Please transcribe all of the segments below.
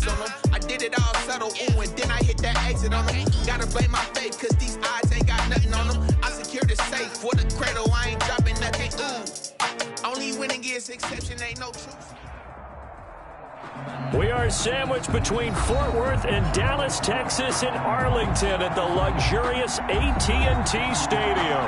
flex on them. I did it all subtle, ooh, and then I hit that exit on them. Gotta blame my faith, cause these eyes ain't got nothing on them. I secure the safe for the cradle, I ain't dropping nothing, ooh. Only winning is exception, ain't no truth. We are sandwiched between Fort Worth and Dallas, Texas, and Arlington at the luxurious AT&T Stadium.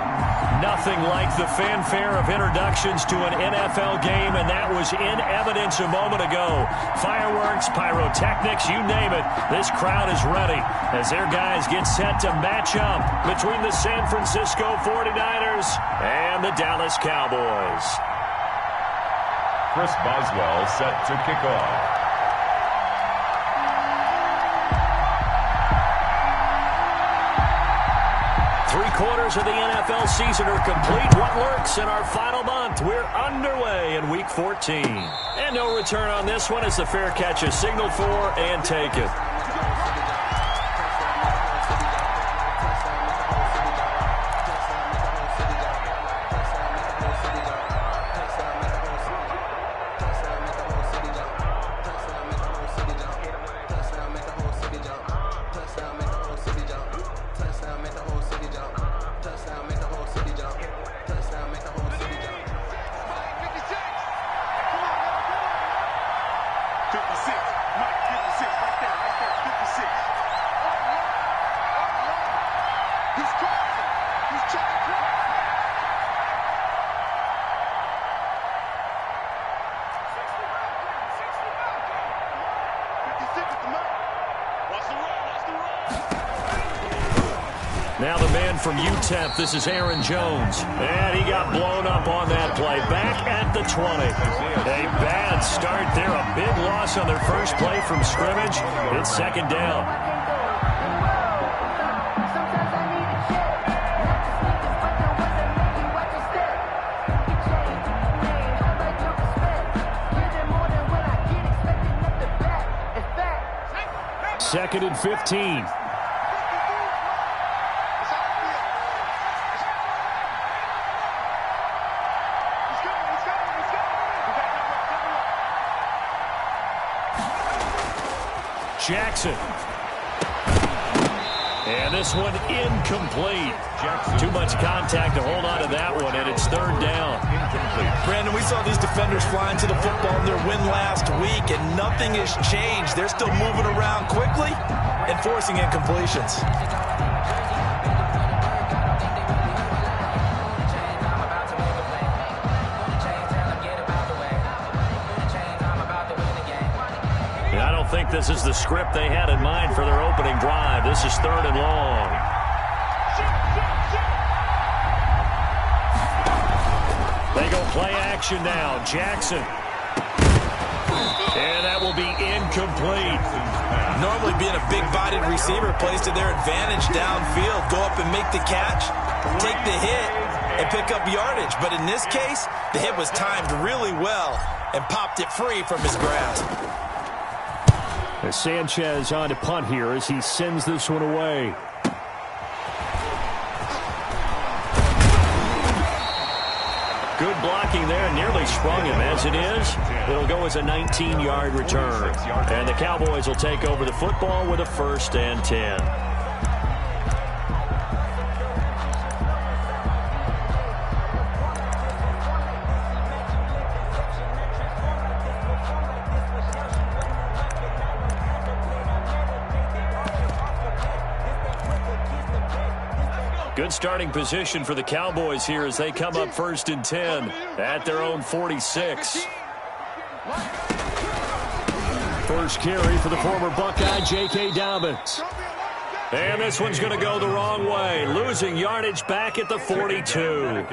Nothing like the fanfare of introductions to an NFL game, and that was in evidence a moment ago. Fireworks, pyrotechnics, you name it. This crowd is ready as their guys get set to match up between the San Francisco 49ers and the Dallas Cowboys. Chris Boswell set to kick off. Three-quarters of the NFL season are complete. What lurks in our final month? We're underway in Week 14. And no return on this one as the fair catch is signaled for and taken. Now the man from UTEP, this is Aaron Jones. And he got blown up on that play. Back at the 20. A bad start there. A big loss on their first play from scrimmage. It's second down. Second and 15. Jackson. And this one incomplete. Too much contact to hold on to that one, and it's third down. Brandon, we saw these defenders flying to the football in their win last week, and nothing has changed. They're still moving around quickly and forcing incompletions. I think this is the script they had in mind for their opening drive. This is third and long. They go play action now. Jackson. And that will be incomplete. Normally being a big-bodied receiver plays to their advantage downfield. Go up and make the catch, take the hit, and pick up yardage. But in this case, the hit was timed really well and popped it free from his grasp. Sanchez on to punt here as he sends this one away. Good blocking there, nearly sprung him. As it is, it'll go as a 19-yard return. And the Cowboys will take over the football with a 1st and 10. Good starting position for the Cowboys here as they come up 1st and 10 at their own 46. First carry for the former Buckeye, J.K. Dobbins. And this one's going to go the wrong way, losing yardage back at the 42.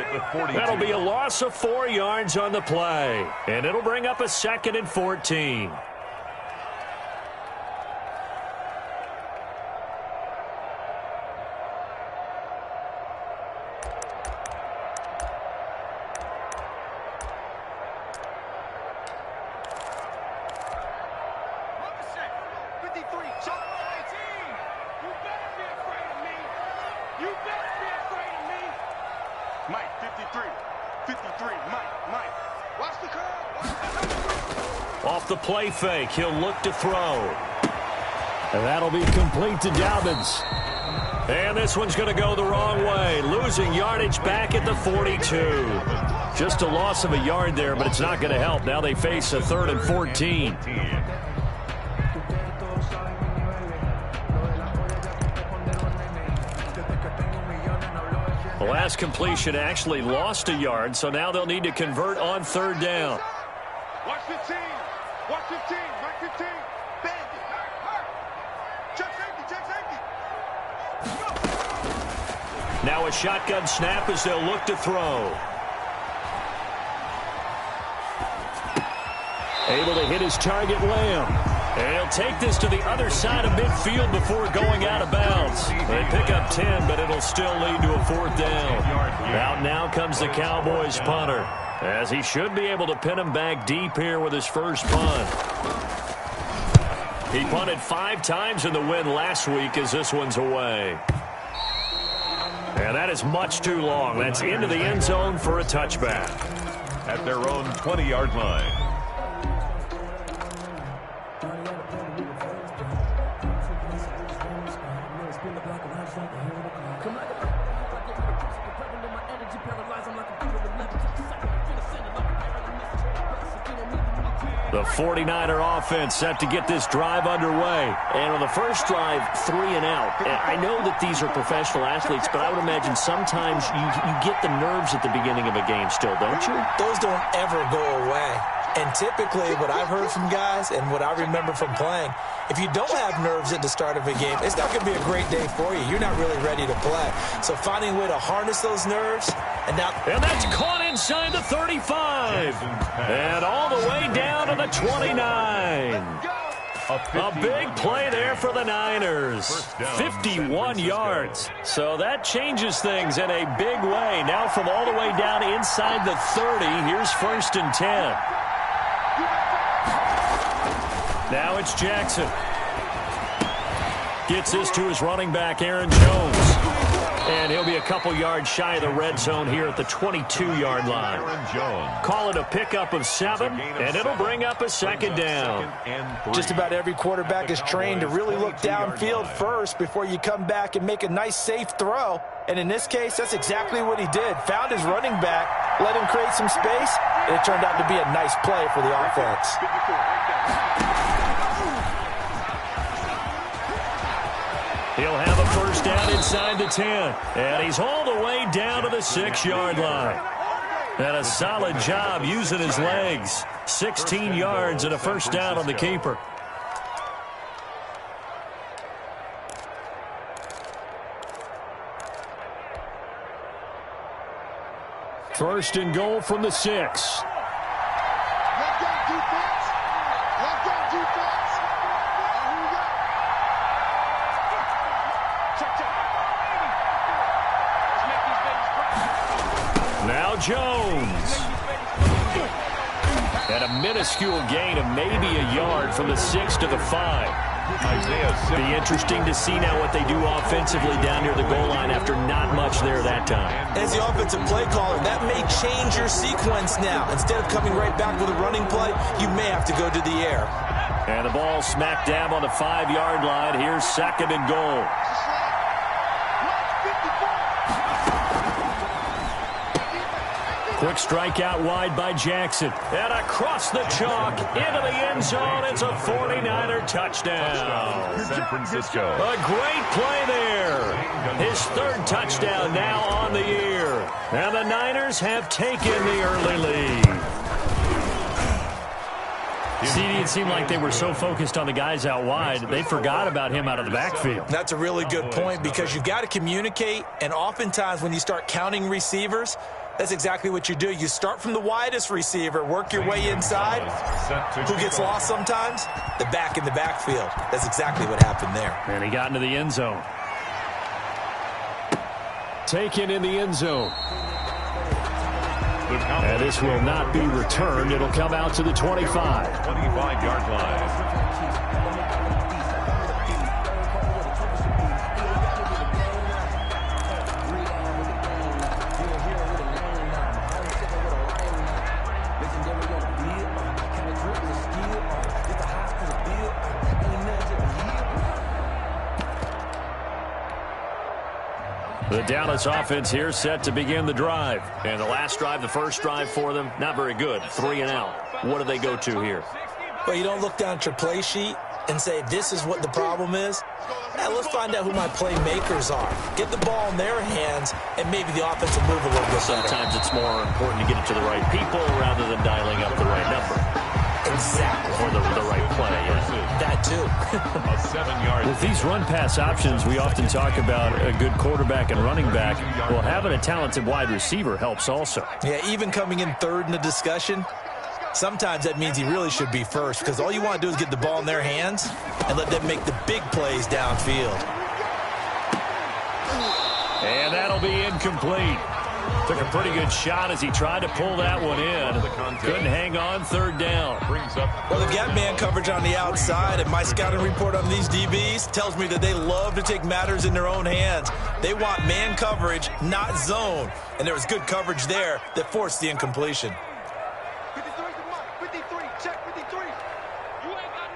That'll be a loss of 4 yards on the play, and it'll bring up a 2nd and 14. Mike, 53. 53. Mike. Watch the curve. Off the play fake, he'll look to throw. And that'll be complete to Dobbins. And this one's going to go the wrong way. Losing yardage back at the 42. Just a loss of a yard there, but it's not going to help. Now they face a 3rd and 14. The last completion actually lost a yard, so now they'll need to convert on 3rd down. Watch 15. Watch 15. Mark 15. Bend it. Check safety. Check safety. Now a shotgun snap as they'll look to throw. Able to hit his target, Lamb. And he'll take this to the other side of midfield before going out of bounds. They pick up 10, but it'll still lead to a 4th down. Out now comes the Cowboys punter, as he should be able to pin him back deep here with his first punt. He punted 5 times in the win last week as this one's away. And that is much too long. That's into the end zone for a touchback. At their own 20-yard line. The 49er offense set to get this drive underway. And on the first drive, 3 and out. And I know that these are professional athletes, but I would imagine sometimes you get the nerves at the beginning of a game still, don't you? Those don't ever go away. And typically, what I've heard from guys and what I remember from playing, if you don't have nerves at the start of a game, it's not going to be a great day for you. You're not really ready to play. So finding a way to harness those nerves. And that's caught inside the 35. And all the way down to the 29. A big play there for the Niners. 51 yards. So that changes things in a big way. Now from all the way down inside the 30, here's 1st and 10. Now it's Jackson. Gets this to his running back, Aaron Jones. And he'll be a couple yards shy of the red zone here at the 22-yard line. Call it a pickup of 7, and it'll bring up a 2nd down. Just about every quarterback is trained to really look downfield first before you come back and make a nice, safe throw. And in this case, that's exactly what he did. Found his running back, let him create some space, and it turned out to be a nice play for the offense. He'll have a 1st down inside the 10. And he's all the way down to the 6-yard line. And a solid job using his legs. 16 yards and a 1st down on the keeper. First and goal from the 6. Now Jones. And a minuscule gain of maybe a yard from the 6 to the 5. Be interesting to see now what they do offensively down near the goal line after not much there that time. As the offensive play caller, that may change your sequence now. Instead of coming right back with a running play, you may have to go to the air. And the ball smack dab on the 5-yard line. Here's 2nd and goal. Quick strike out wide by Jackson. And across the chalk into the end zone. It's a 49er touchdown. San Francisco. A great play there. His 3rd touchdown now on the year. And the Niners have taken the early lead. CD, it seemed like they were so focused on the guys out wide, they forgot about him out of the backfield. That's a really good point because you've got to communicate, and oftentimes when you start counting receivers, that's exactly what you do. You start from the widest receiver, work your way inside. Who gets lost sometimes? The back in the backfield. That's exactly what happened there. And he got into the end zone. Taken in the end zone. And this will not be returned. It'll come out to the 25. 25-yard line. The Dallas offense here set to begin the drive. And the last drive, the first drive for them, not very good. 3 and out. What do they go to here? Well, you don't look down at your play sheet and say, this is what the problem is. Now, let's find out who my playmakers are. Get the ball in their hands, and maybe the offense will move a little bit better. Sometimes it's more important to get it to the right people rather than dialing up the right number. Exactly. Or the right play, yeah. That too. A 7-yard. With these run-pass options, we often talk about a good quarterback and running back. Well, having a talented wide receiver helps also. Yeah, even coming in third in the discussion, sometimes that means he really should be first, because all you want to do is get the ball in their hands and let them make the big plays downfield. And that'll be incomplete. Took a pretty good shot as he tried to pull that one in. Couldn't hang on, third down. Well, they've got man coverage on the outside, and my scouting report on these DBs tells me that they love to take matters in their own hands. They want man coverage, not zone. And there was good coverage there that forced the incompletion. 53, check 53. You ain't got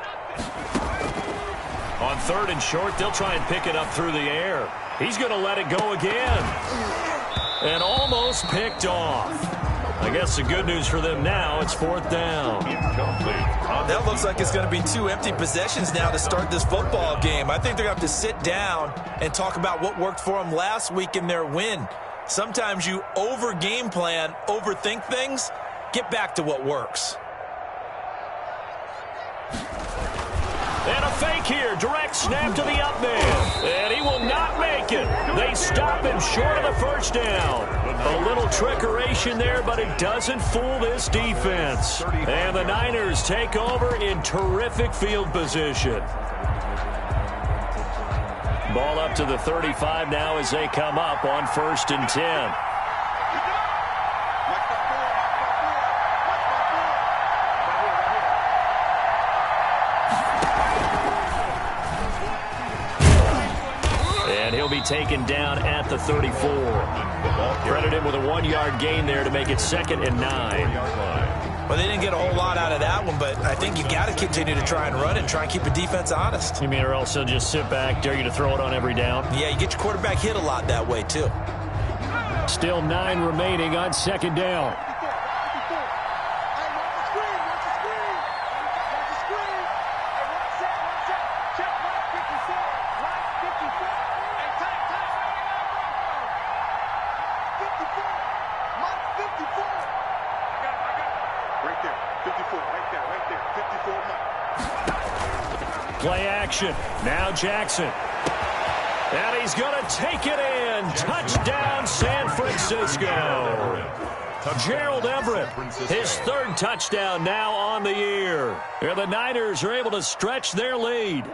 nothing. On third and short, they'll try and pick it up through the air. He's going to let it go again. And almost picked off. I guess the good news for them now, it's fourth down. That looks like it's going to be 2 empty possessions now to start this football game. I think they're going to have to sit down and talk about what worked for them last week in their win. Sometimes you over-game plan, overthink things. Get back to what works. And a fake here. Direct snap to the up man. And he will not make it. They stop him short of the first down. A little trickeration there, but it doesn't fool this defense. And the Niners take over in terrific field position. Ball up to the 35 now as they come up on 1st and 10. And he'll be taken down at the 34. Credit him with a 1-yard gain there to make it 2nd and 9. Well, they didn't get a whole lot out of that one, but I think you got to continue to try and run it, try and keep a defense honest. You mean or else they'll just sit back, dare you to throw it on every down? Yeah, you get your quarterback hit a lot that way, too. Still 9 remaining on 2nd down. Play action. Now Jackson. And he's going to take it in. Touchdown, San Francisco. Gerald Everett, his 3rd touchdown now on the year. And the Niners are able to stretch their lead.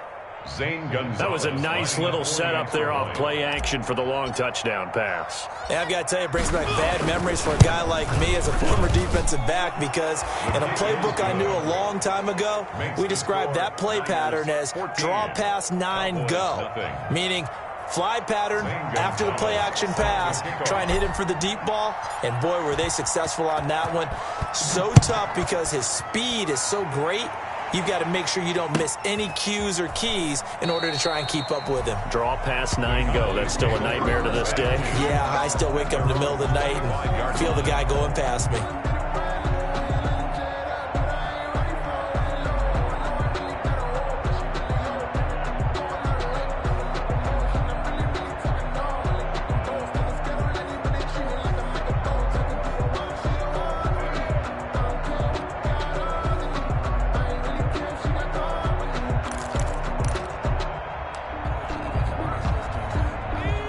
That was a nice little setup there off play action for the long touchdown pass. Yeah, I've got to tell you, it brings back bad memories for a guy like me as a former defensive back, because in a playbook I knew a long time ago, we described that play pattern as draw pass 9 go, meaning fly pattern after the play action pass, try and hit him for the deep ball, and boy, were they successful on that one. So tough because his speed is so great. You've got to make sure you don't miss any cues or keys in order to try and keep up with him. Draw pass 9 go. That's still a nightmare to this day. Yeah, I still wake up in the middle of the night and feel the guy going past me.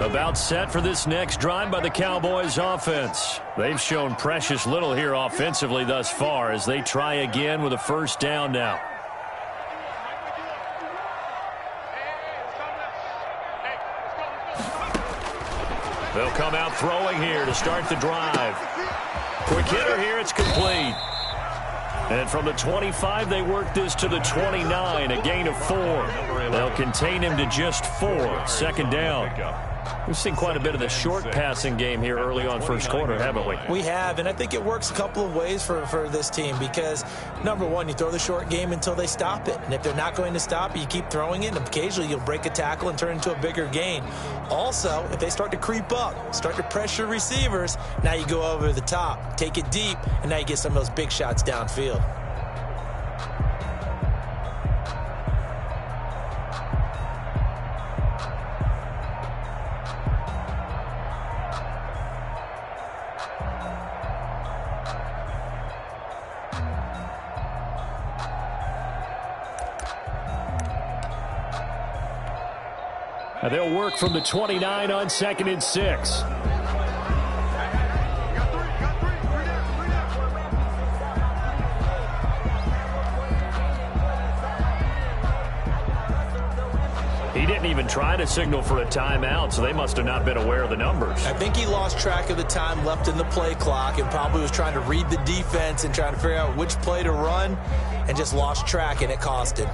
About set for this next drive by the Cowboys offense. They've shown precious little here offensively thus far as they try again with a 1st down now. They'll come out throwing here to start the drive. Quick hitter here, it's complete. And from the 25, they work this to the 29, a gain of 4. They'll contain him to just 4, 2nd down. We've seen quite a bit of the short passing game here early on first quarter, haven't we? We have, and I think it works a couple of ways for this team because, number one, you throw the short game until they stop it. And if they're not going to stop it, you keep throwing it, and occasionally you'll break a tackle and turn it into a bigger gain. Also, if they start to creep up, start to pressure receivers, now you go over the top, take it deep, and now you get some of those big shots downfield. And they'll work from the 29 on 2nd and 6. He didn't even try to signal for a timeout, so they must have not been aware of the numbers. I think he lost track of the time left in the play clock and probably was trying to read the defense and trying to figure out which play to run and just lost track, and it cost him.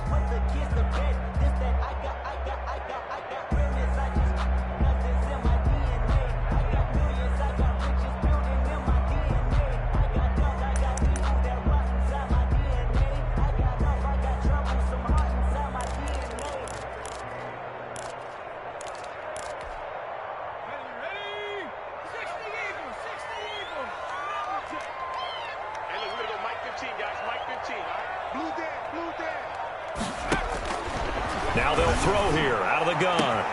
Now they'll throw here out of the gun.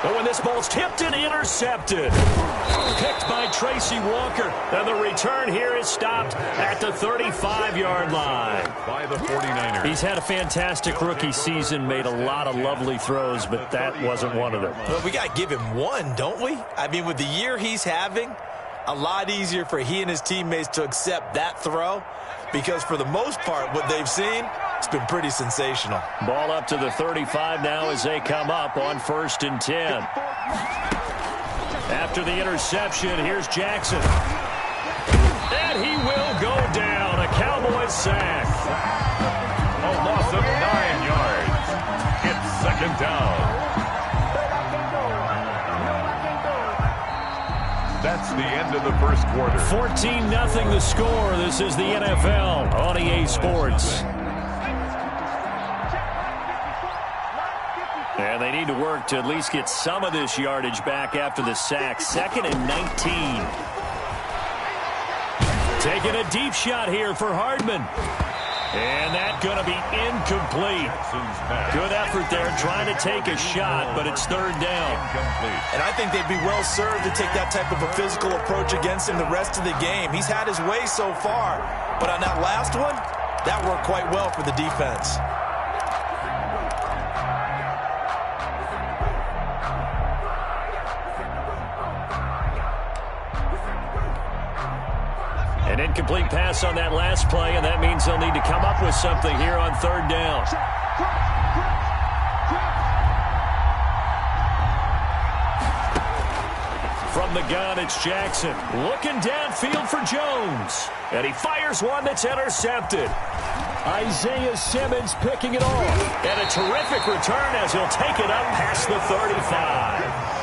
Oh, and this ball's tipped and intercepted. Picked by Tracy Walker. And the return here is stopped at the 35-yard line. By the 49ers. He's had a fantastic rookie season, made a lot of lovely throws, but that wasn't one of them. Well, we got to give him one, don't we? I mean, with the year he's having, a lot easier for he and his teammates to accept that throw because for the most part, what they've seen, it's been pretty sensational. Ball up to the 35 now as they come up on 1st and 10. After the interception, here's Jackson. And he will go down. A Cowboys sack. A loss of 9 yards. It's 2nd down. That's the end of the first quarter. 14-0 the score. This is the NFL on EA Sports. And they need to work to at least get some of this yardage back after the sack. 2nd and 19. Taking a deep shot here for Hardman. And that's going to be incomplete. Good effort there trying to take a shot, but it's 3rd down. And I think they'd be well served to take that type of a physical approach against him the rest of the game. He's had his way so far, but on that last one, that worked quite well for the defense. An incomplete pass on that last play, and that means they'll need to come up with something here on 3rd down. From the gun, it's Jackson. Looking downfield for Jones. And he fires one that's intercepted. Isaiah Simmons picking it off. And a terrific return as he'll take it up past the 35.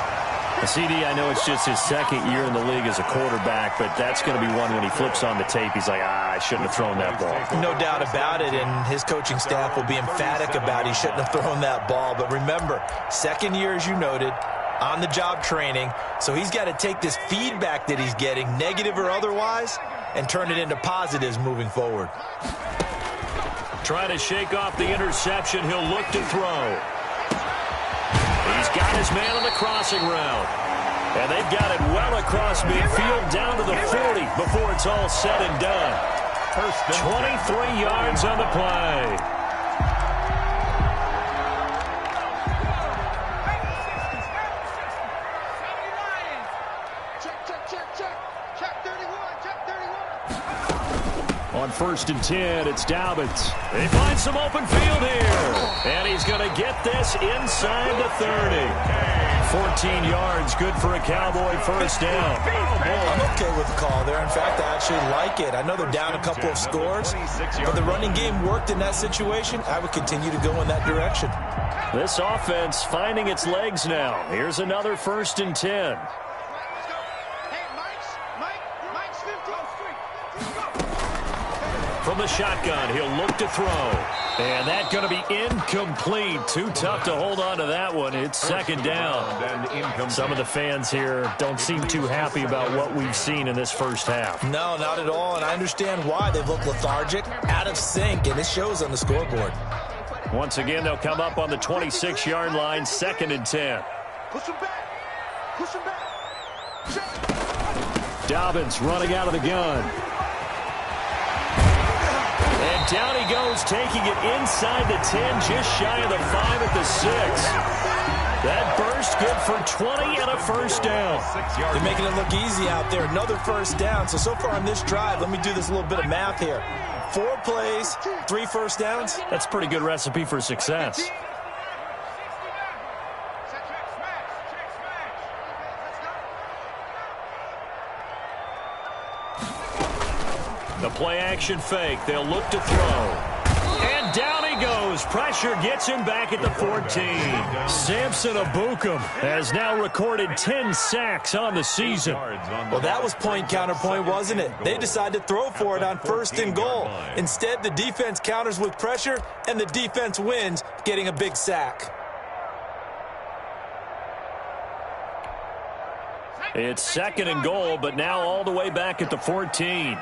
CD, I know it's just his 2nd year in the league as a quarterback, but that's going to be one when he flips on the tape. He's like, I shouldn't have thrown that ball. No doubt about it, and his coaching staff will be emphatic about he shouldn't have thrown that ball. But remember, 2nd year, as you noted, on-the-job training, so he's got to take this feedback that he's getting, negative or otherwise, and turn it into positives moving forward. Trying to shake off the interception. He'll look to throw. He's got his man on the crossing route. And they've got it well across midfield down to the 40 before it's all said and done. 23 yards on the play. On 1st and 10, it's Dobbins. They find some open field here. And he's going to get this inside the 30. 14 yards, good for a Cowboy first down. I'm okay with the call there. In fact, I actually like it. I know they're down a couple of scores, but the running game worked in that situation. I would continue to go in that direction. This offense finding its legs now. Here's another 1st and 10. From the shotgun, he'll look to throw. And that's going to be incomplete. Too tough to hold on to that one. It's 2nd down. Some of the fans here don't seem too happy about what we've seen in this first half. No, not at all, and I understand why. They've looked lethargic, out of sync, and it shows on the scoreboard. Once again, they'll come up on the 26-yard line, 2nd and 10. Push him back. Push him back. Dobbins running out of the gun. And down he goes, taking it inside the 10, just shy of the 5 at the 6. That burst good for 20 and a first down. They're making it look easy out there. Another first down. So far on this drive, let me do this little bit of math here. 4 plays, 3 first downs. That's a pretty good recipe for success. The play-action fake. They'll look to throw. And down he goes. Pressure gets him back at the 14. Samson Abukum has now recorded 10 sacks on the season. Well, that was point counterpoint, wasn't it? They decided to throw for it on 1st and goal. Instead, the defense counters with pressure, and the defense wins, getting a big sack. It's 2nd and goal, but now all the way back at the 14.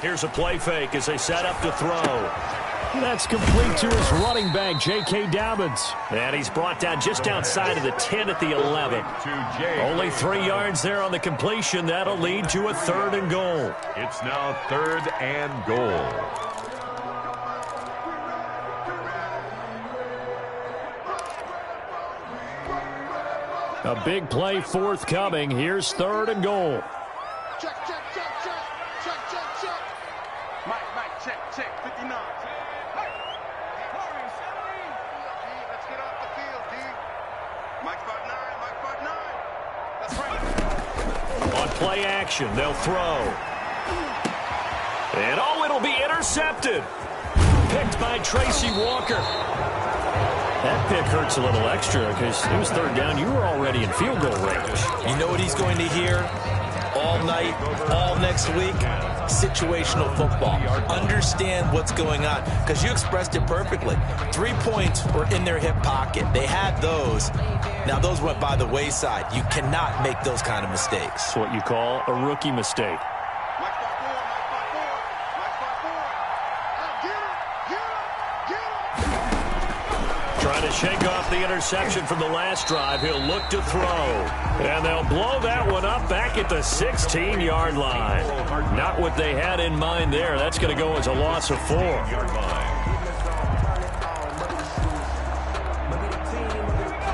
Here's a play fake as they set up to throw. That's complete to his running back, J.K. Dobbins. And he's brought down just outside of the 10 at the 11. Only 3 yards there on the completion. That'll lead to a 3rd and goal. It's now 3rd and goal. A big play forthcoming. Here's 3rd and goal. Check, check, check, check. Check, check, check. Mike, check, check. 59. Hey, hurry, 70. Let's get off the field, D. Mike's about 9. Mike's about 9. That's right. On play action, they'll throw. And oh, it'll be intercepted. Picked by Tracy Walker. That pick hurts a little extra because it was 3rd down. You were already in field goal range. You know what he's going to hear all night, all next week? Situational football. Understand what's going on, because you expressed it perfectly. 3 points were in their hip pocket. They had those. Now, those went by the wayside. You cannot make those kind of mistakes. That's what you call a rookie mistake. Mike's by 4. Mike's by 4. Get him. Trying to shake off the interception from the last drive. He'll look to throw. And they'll blow that one up back at the 16-yard line. Not what they had in mind there. That's going to go as a loss of 4.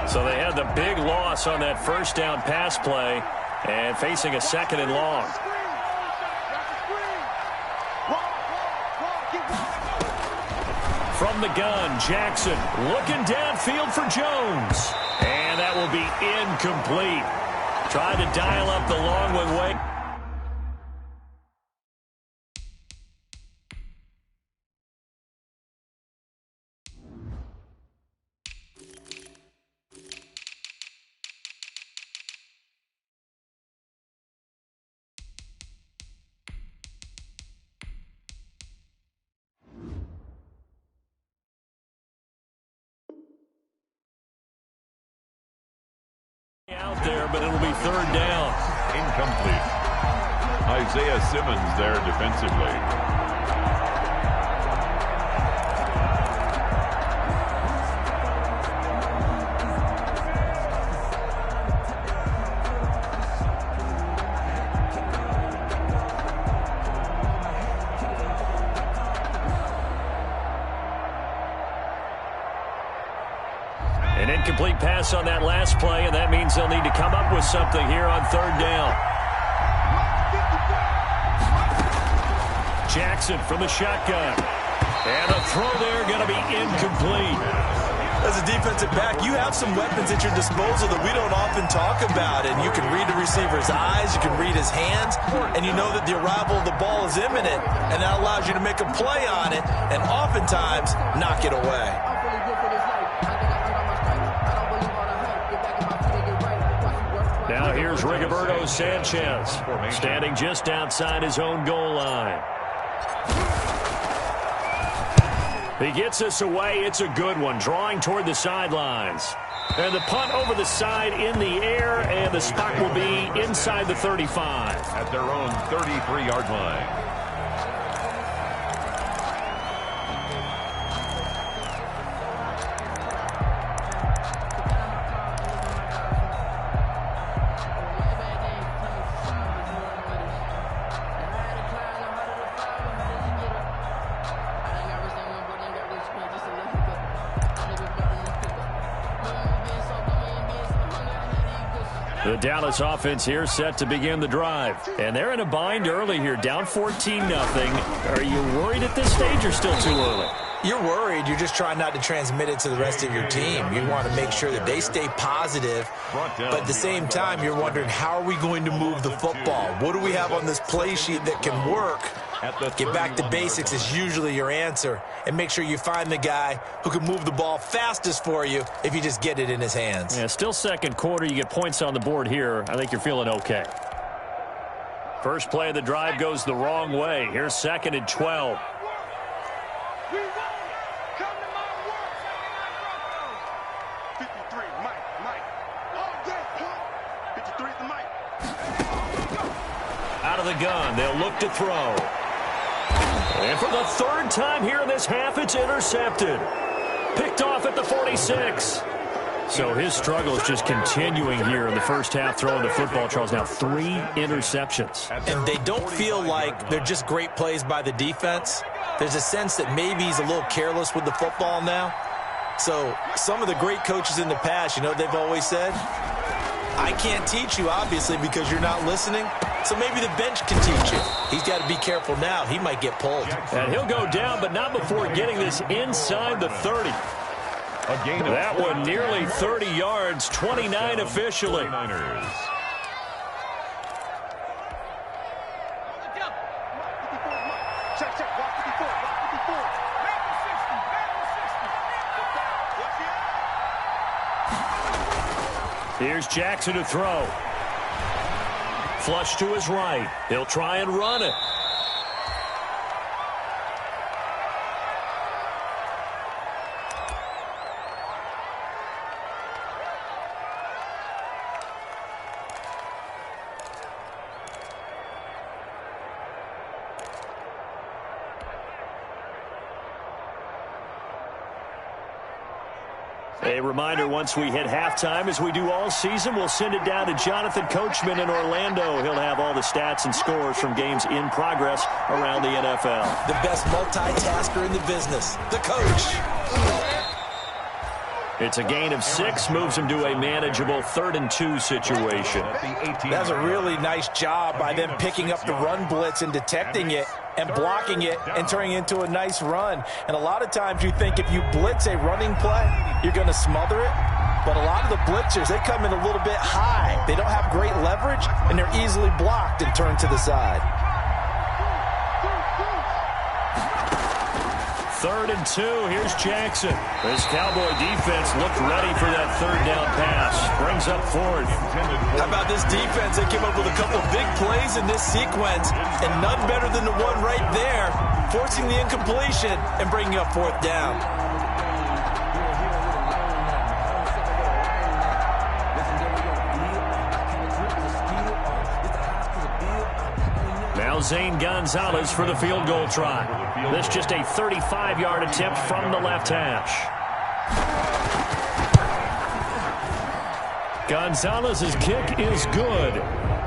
So they had the big loss on that first down pass play and facing a 2nd and long. From the gun, Jackson looking downfield for Jones. And that will be incomplete. Tried to dial up the long one way. Out there, but it'll be 3rd down. Incomplete. Isaiah Simmons there defensively. An incomplete pass on that last play, and that means they'll need to come up with something here on third down. Jackson from the shotgun. And a throw there going to be incomplete. As a defensive back, you have some weapons at your disposal that we don't often talk about. And you can read the receiver's eyes, you can read his hands, and you know that the arrival of the ball is imminent. And that allows you to make a play on it and oftentimes knock it away. Now here's Rigoberto Sanchez, standing just outside his own goal line. He gets us away. It's a good one, drawing toward the sidelines. And the punt over the side in the air, and the spot will be inside the 35. At their own 33-yard line. The Dallas offense here set to begin the drive. And they're in a bind early here, down 14-0. Are you worried at this stage or still too early? You're worried. You're just trying not to transmit it to the rest of your team. You want to make sure that they stay positive. But at the same time, you're wondering, how are we going to move the football? What do we have on this play sheet that can work? Get back to basics is usually your answer. And make sure you find the guy who can move the ball fastest for you if you just get it in his hands. Yeah, still second quarter. You get points on the board here. I think you're feeling okay. First play of the drive goes the wrong way. Here's 2nd and 12. Out of the gun, they'll look to throw. And for the third time here in this half, it's intercepted. Picked off at the 46. So his struggle is just continuing here in the first half, throwing the football. Charles, now 3 interceptions. And they don't feel like they're just great plays by the defense. There's a sense that maybe he's a little careless with the football now. So some of the great coaches in the past, you know, they've always said, I can't teach you, obviously, because you're not listening. So maybe the bench can teach you. He's got to be careful now. He might get pulled. And he'll go down, but not before getting this inside the 30. That one nearly 30 yards, 29 officially. Here's Jackson to throw. Flush to his right. He'll try and run it. A reminder, once we hit halftime, as we do all season, we'll send it down to Jonathan Coachman in Orlando. He'll have all the stats and scores from games in progress around the NFL. The best multitasker in the business, the coach. It's a gain of 6, moves him to a manageable 3rd and 2 situation. That's a really nice job by them picking up the run blitz and detecting it and blocking it and turning it into a nice run. And a lot of times you think if you blitz a running play, you're going to smother it. But a lot of the blitzers, they come in a little bit high. They don't have great leverage, and they're easily blocked and turned to the side. 3rd and 2. Here's Jackson. This Cowboy defense looked ready for that 3rd down pass. Brings up 4th. How about this defense? They came up with a couple big plays in this sequence, and none better than the one right there, forcing the incompletion and bringing up 4th down. Now Zane Gonzalez for the field goal try. This just a 35-yard attempt from the left hash. Gonzalez's kick is good.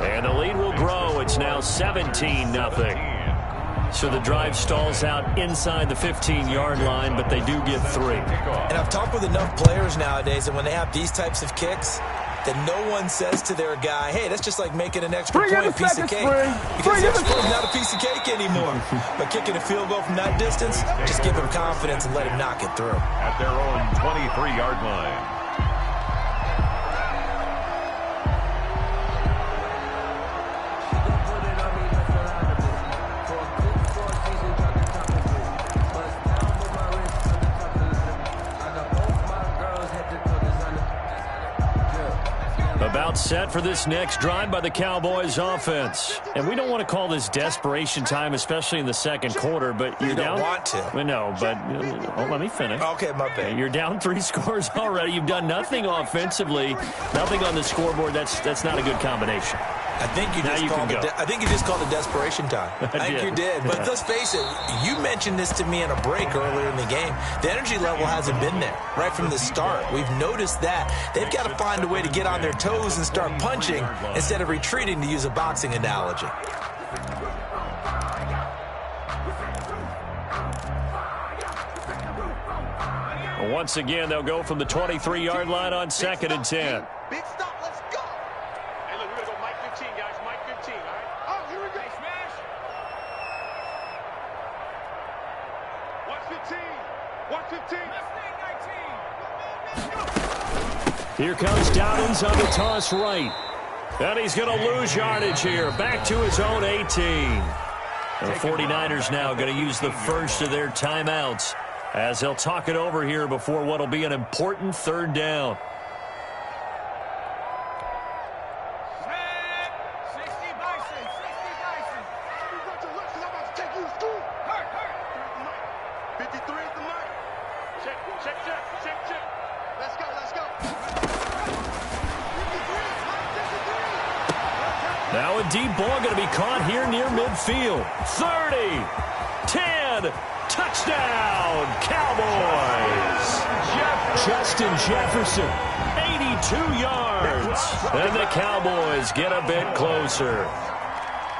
And the lead will grow. It's now 17-0. So the drive stalls out inside the 15-yard line, but they do get 3. And I've talked with enough players nowadays, and when they have these types of kicks, that no one says to their guy, hey, that's just like making an extra point piece of cake. Because the extra point is not a piece of cake anymore. But kicking a field goal from that distance, just give him confidence and let him knock it through. At their own 23-yard line. About set for this next drive by the Cowboys offense. And we don't want to call this desperation time, especially in the second quarter, but you're down. You don't want to. No, but let me finish. Okay, my bad. You're down 3 scores already. You've done nothing offensively, nothing on the scoreboard. That's not a good combination. I think you just called it desperation time. I think you did. But let's face it, you mentioned this to me in a break earlier in the game. The energy level hasn't been there right from the start. We've noticed that. They've got to find a way to get on their toes and start punching instead of retreating, to use a boxing analogy. Once again, they'll go from the 23-yard line on 2nd and 10. Big stop, let's go. Hey, look, we're going to go Mike 15, guys. Mike 15, all right? Oh, here we go. Hey, smash. Watch 15. Watch 15. Here comes Dowdens on the toss right. And he's going to lose yardage here. Back to his own 18. The 49ers now going to use the first of their timeouts as they'll talk it over here before what will be an important 3rd down. Now a deep ball going to be caught here near midfield. 30, 10, touchdown, Cowboys. Justin Jefferson, 82 yards. And the Cowboys get a bit closer.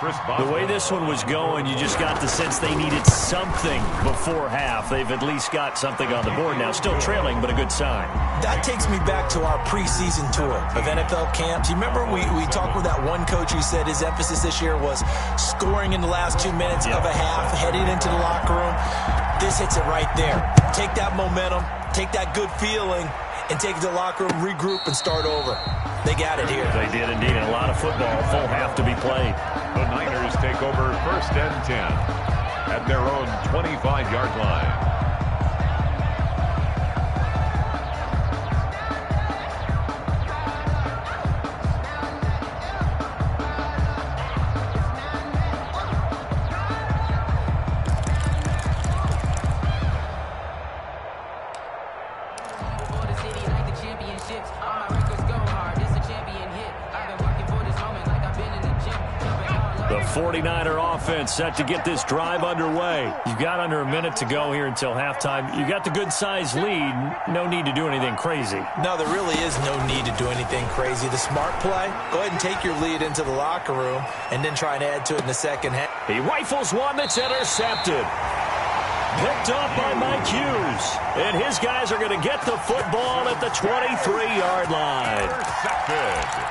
The way this one was going, you just got the sense they needed something before half. They've at least got something on the board now. Still trailing, but a good sign. That takes me back to our preseason tour of NFL camps. You remember we talked with that one coach who said his emphasis this year was scoring in the last 2 minutes of a half, heading into the locker room. This hits it right there. Take that momentum, take that good feeling, and take it to the locker room, regroup, and start over. They got it here. They did indeed. A lot of football, full half to be played. The Niners take over 1st and 10 at their own 25-yard line. The 49er offense set to get this drive underway. You've got under a minute to go here until halftime. You got the good-sized lead. No need to do anything crazy. No, there really is no need to do anything crazy. The smart play, go ahead and take your lead into the locker room and then try and add to it in the second half. He rifles one that's intercepted. Picked up by Mike Hughes. And his guys are going to get the football at the 23-yard line.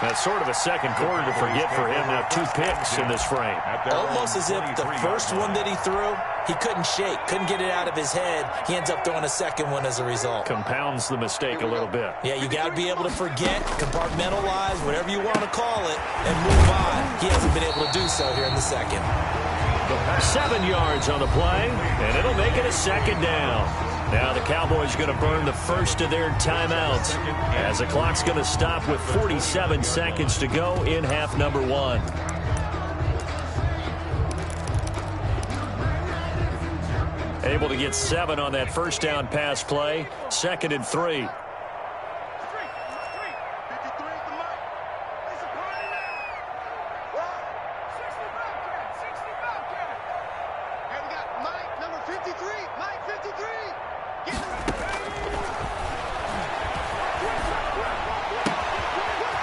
That's sort of a second quarter to forget for him. Now 2 picks in this frame. Almost as if the first one that he threw, he couldn't shake, couldn't get it out of his head. He ends up throwing a second one as a result. Compounds the mistake a little bit. Yeah, you got to be able to forget, compartmentalize, whatever you want to call it, and move on. He hasn't been able to do so here in the second. 7 yards on the play, and it'll make it a 2nd down. Now the Cowboys going to burn the first of their timeouts as the clock's going to stop with 47 seconds to go in half number 1. Able to get 7 on that first down pass play. 2nd and 3.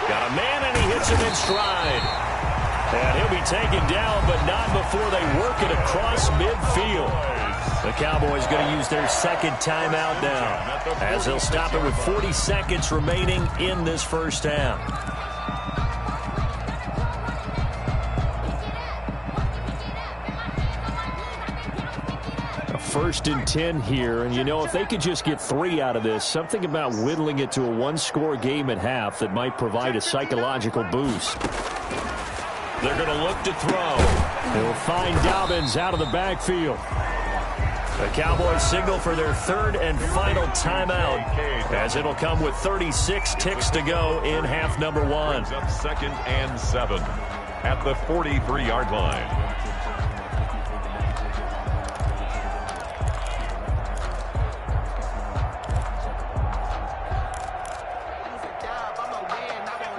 Got a man, and he hits him in stride. And he'll be taken down, but not before they work it across midfield. The Cowboys going to use their second timeout now, as they'll stop it with 40 seconds remaining in this first half. A 1st and 10 here, and you know, if they could just get 3 out of this, something about whittling it to a one-score game at half that might provide a psychological boost. They're going to look to throw. They'll find Dobbins out of the backfield. The Cowboys signal for their 3rd and final timeout, as it'll come with 36 ticks to go in half number 1. Up 2nd and 7 at the 43-yard line.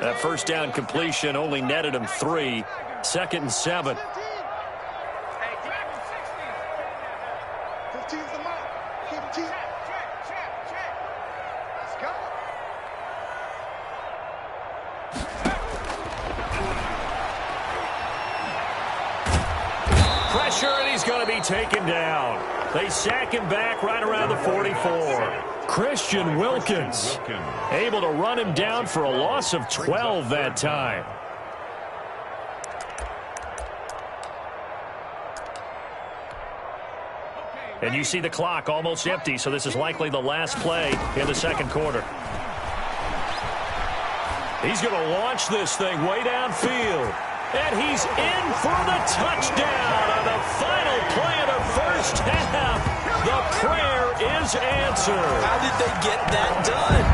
That first down completion only netted him 3. 2nd and 7. 15's the mark. 15. Let's go. Pressure, and he's going to be taken down. They sack him back right around the 44. Christian Wilkins able to run him down for a loss of 12 that time. And you see the clock almost empty, so this is likely the last play in the second quarter. He's going to launch this thing way downfield. And he's in for the touchdown on the final play of the first half. The prayer is answered. How did they get that done?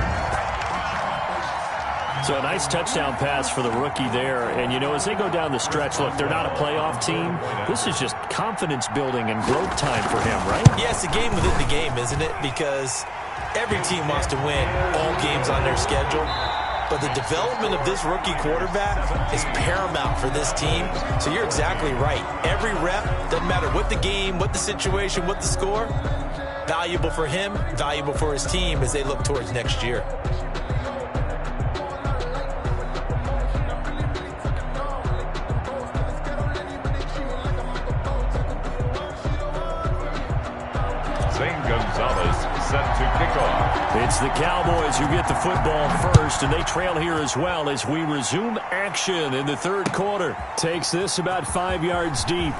So a nice touchdown pass for the rookie there. And, you know, as they go down the stretch, look, they're not a playoff team. This is just confidence building and growth time for him, right? Yeah, it's a game within the game, isn't it? Because every team wants to win all games on their schedule. But the development of this rookie quarterback is paramount for this team. So you're exactly right. Every rep, doesn't matter what the game, what the situation, what the score, valuable for him, valuable for his team as they look towards next year. Set to kick off. It's the Cowboys who get the football first, and they trail here as well as we resume action in the third quarter. Takes this about 5 yards deep.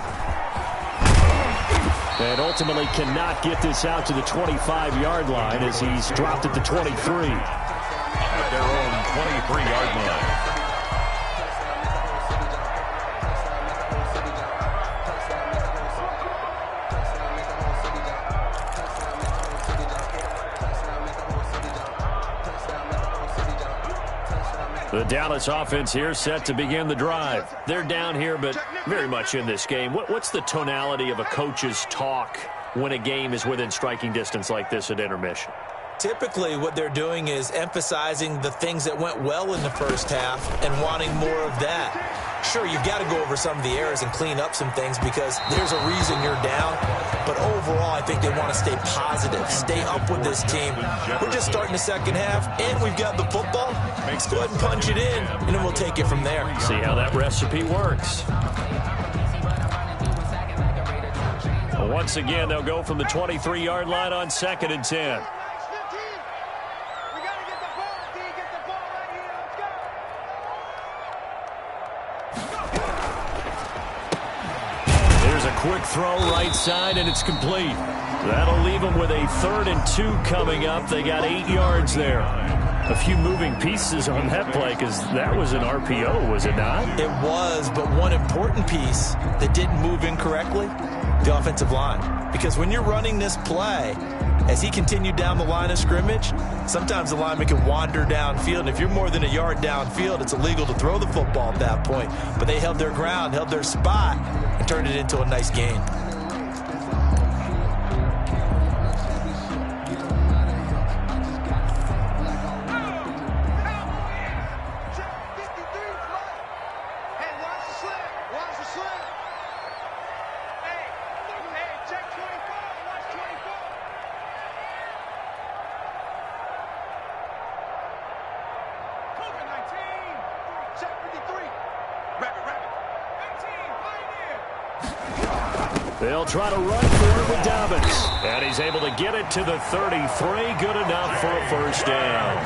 And ultimately cannot get this out to the 25-yard line as he's dropped at the 23. At their own 23-yard line. The Dallas offense here set to begin the drive. They're down here, but very much in this game. What's the tonality of a coach's talk when a game is within striking distance like this at intermission? Typically, what they're doing is emphasizing the things that went well in the first half and wanting more of that. Sure, you've got to go over some of the errors and clean up some things because there's a reason you're down. But overall, I think they want to stay positive, stay up with this team. We're just starting the second half, and we've got the football. Let's go ahead and punch it in, and then we'll take it from there. See how that recipe works. Well, once again, they'll go from the 23-yard line on 2nd and 10. Quick throw right side, and it's complete. That'll leave them with a 3rd and 2 coming up. They got 8 yards there. A few moving pieces on that play because that was an RPO, was it not? It was, but one important piece that didn't move incorrectly, the offensive line. Because when you're running this play, as he continued down the line of scrimmage, sometimes the lineman can wander downfield. And if you're more than a yard downfield, it's illegal to throw the football at that point. But they held their ground, held their spot, and turned it into a nice gain. They'll try to run for it with Dobbins. And he's able to get it to the 33. Good enough for a first down.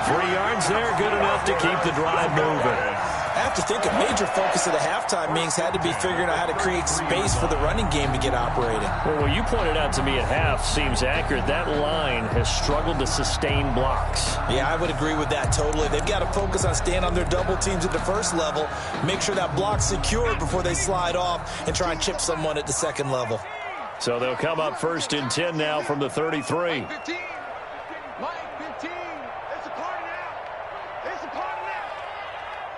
3 yards there, good enough to keep the drive moving. I have to think a major focus of the halftime meetings had to be figuring out how to create space for the running game to get operating. Well, what you pointed out to me at half seems accurate. That line has struggled to sustain blocks. Yeah, I would agree with that totally. They've got to focus on staying on their double teams at the first level, make sure that block's secured before they slide off and try and chip someone at the second level. So they'll come up 1st and 10 now from the 33. Mike 15. It's a party now. It's a party now.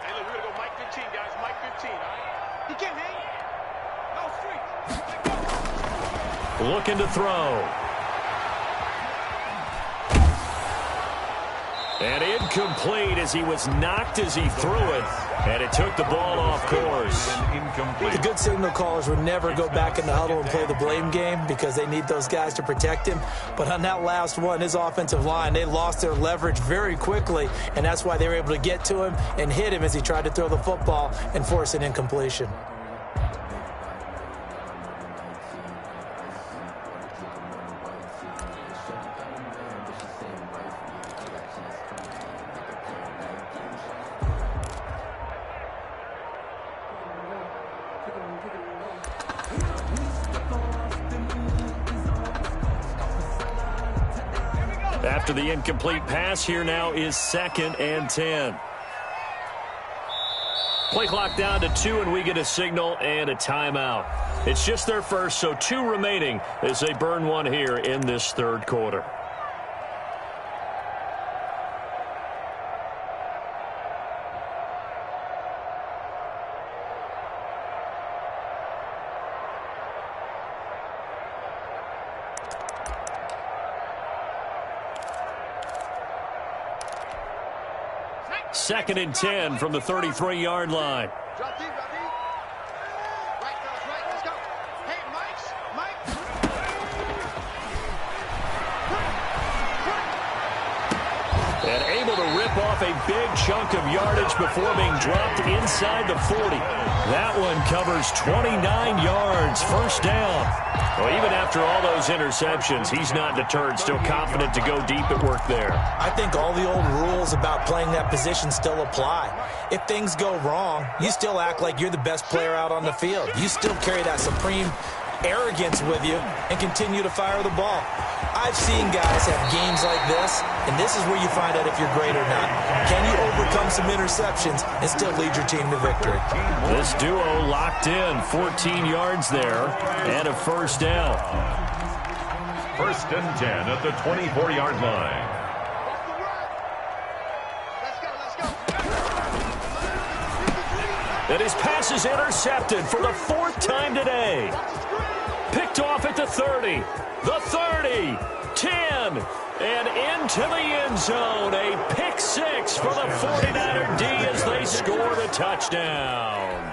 Hey, look, we're going to go Mike 15, guys. Mike 15, all right? He can't hang. No street. Looking to throw. And incomplete as he was knocked as he threw it. And it took the ball off course. The good signal callers would never go back in the huddle and play the blame game because they need those guys to protect him. But on that last one, his offensive line, they lost their leverage very quickly, and that's why they were able to get to him and hit him as he tried to throw the football and force an incompletion. After the incomplete pass, here now is 2nd and 10. Play clock down to 2, and we get a signal and a timeout. It's just their first, so 2 remaining as they burn one here in this 3rd quarter. Second and 10 from the 33-yard line. Drop deep, drop deep. Right, fellas, right. Let's go. Hey, Mike. And able to rip off a big chunk of yardage before being dropped inside the 40. That one covers 29 yards, first down. Well, even after all those interceptions, he's not deterred, still confident to go deep at work there. I think all the old rules about playing that position still apply. If things go wrong, you still act like you're the best player out on the field. You still carry that supreme arrogance with you and continue to fire the ball. I've seen guys have games like this, and this is where you find out if you're great or not. Can you overcome some interceptions and still lead your team to victory? This duo locked in, 14 yards there, and a first down. 1st and 10 at the 24-yard line. Let's go. And his pass is intercepted for the 4th time today. Picked off at the 30, the 30, 10, and into the end zone. A pick 6 for the 49er D as they score the touchdown.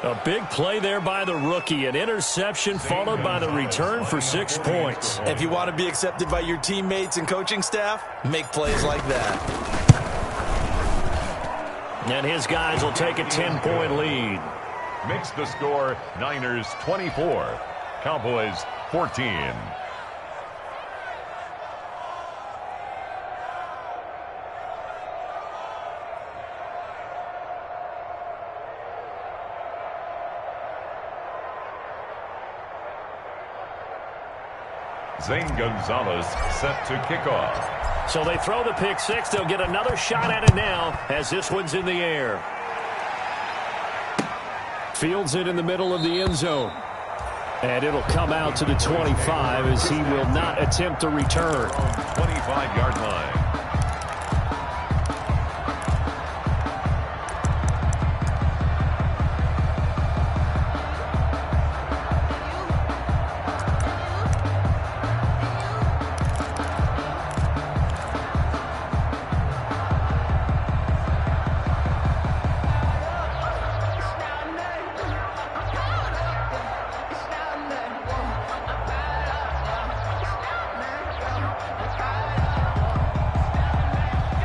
A big play there by the rookie. An interception followed by the return for 6 points. If you want to be accepted by your teammates and coaching staff, make plays like that. And his guys will take a 10-point lead. Makes the score Niners 24, Cowboys 14. Zane Gonzalez set to kick off. So they throw the pick 6. They'll get another shot at it now as this one's in the air. Fields it in the middle of the end zone. And it'll come out to the 25 as he will not attempt to return. 25-yard line.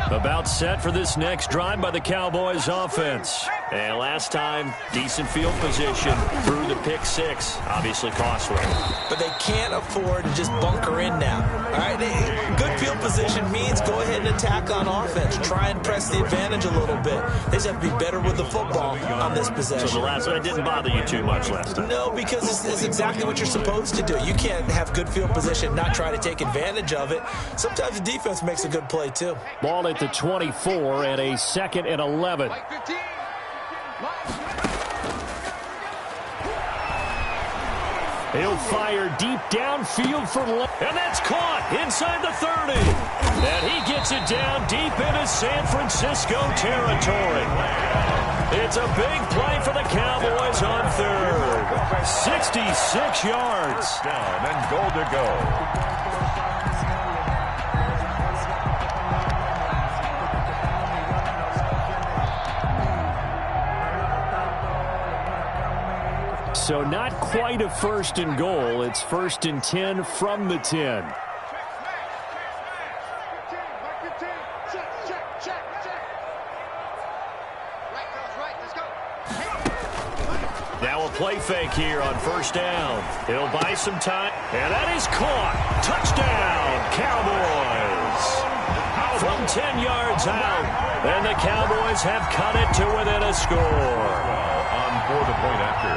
About set for this next drive by the Cowboys offense. And last time, decent field position through the pick six. Obviously costly. But they can't afford to just bunker in now. All right, good field position means go ahead and attack on offense. Try and press the advantage a little bit. They just have to be better with the football on this possession. So the last one didn't bother you too much last time? No, because this is exactly what you're supposed to do. You can't have good field position, not try to take advantage of it. Sometimes the defense makes a good play, too. Ball at the 24 and a 2nd and 11. He'll fire deep downfield for left. And that's caught inside the 30. And he gets it down deep into San Francisco territory. It's a big play for the Cowboys on third. 66 yards. Down and goal to go. So not quite a 1st and goal. It's 1st and 10 from the 10. Now a play fake here on 1st down. He'll buy some time. And that is caught. Touchdown, Cowboys. From 10 yards out. And the Cowboys have cut it to within a score. On for the point after.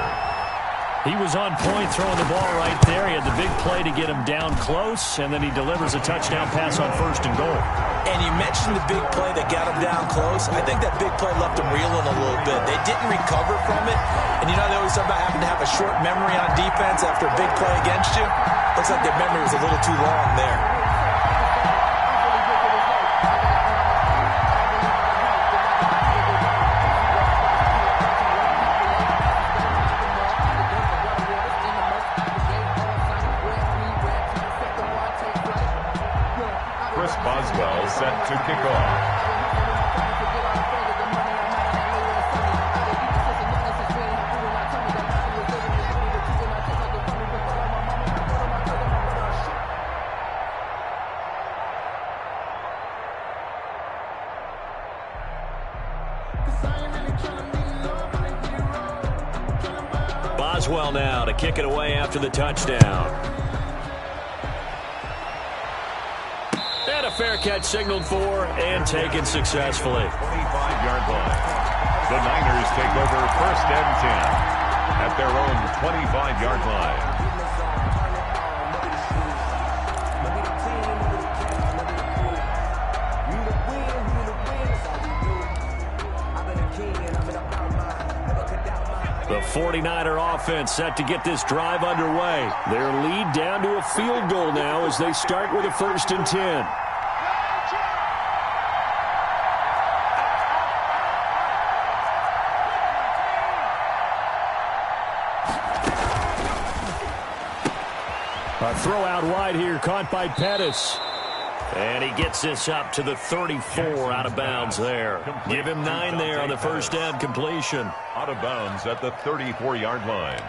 He was on point throwing the ball right there. He had the big play to get him down close, and then he delivers a touchdown pass on 1st and goal. And you mentioned the big play that got him down close. I think that big play left him reeling a little bit. They didn't recover from it. And you know, they always talk about having to have a short memory on defense after a big play against you. Looks like their memory was a little too long there. Set to kick off. Boswell now to kick it away after the touchdown. And a fair catch signaled for and taken successfully. 25-yard line. The Niners take over 1st and 10 at their own 25-yard line. The 49er offense set to get this drive underway. Their lead down to a field goal now as they start with a 1st and 10. A throw out wide here, caught by Pettis. And he gets this up to the 34, out of bounds there. Give him 9 there on the 1st down completion. Out of bounds at the 34-yard line.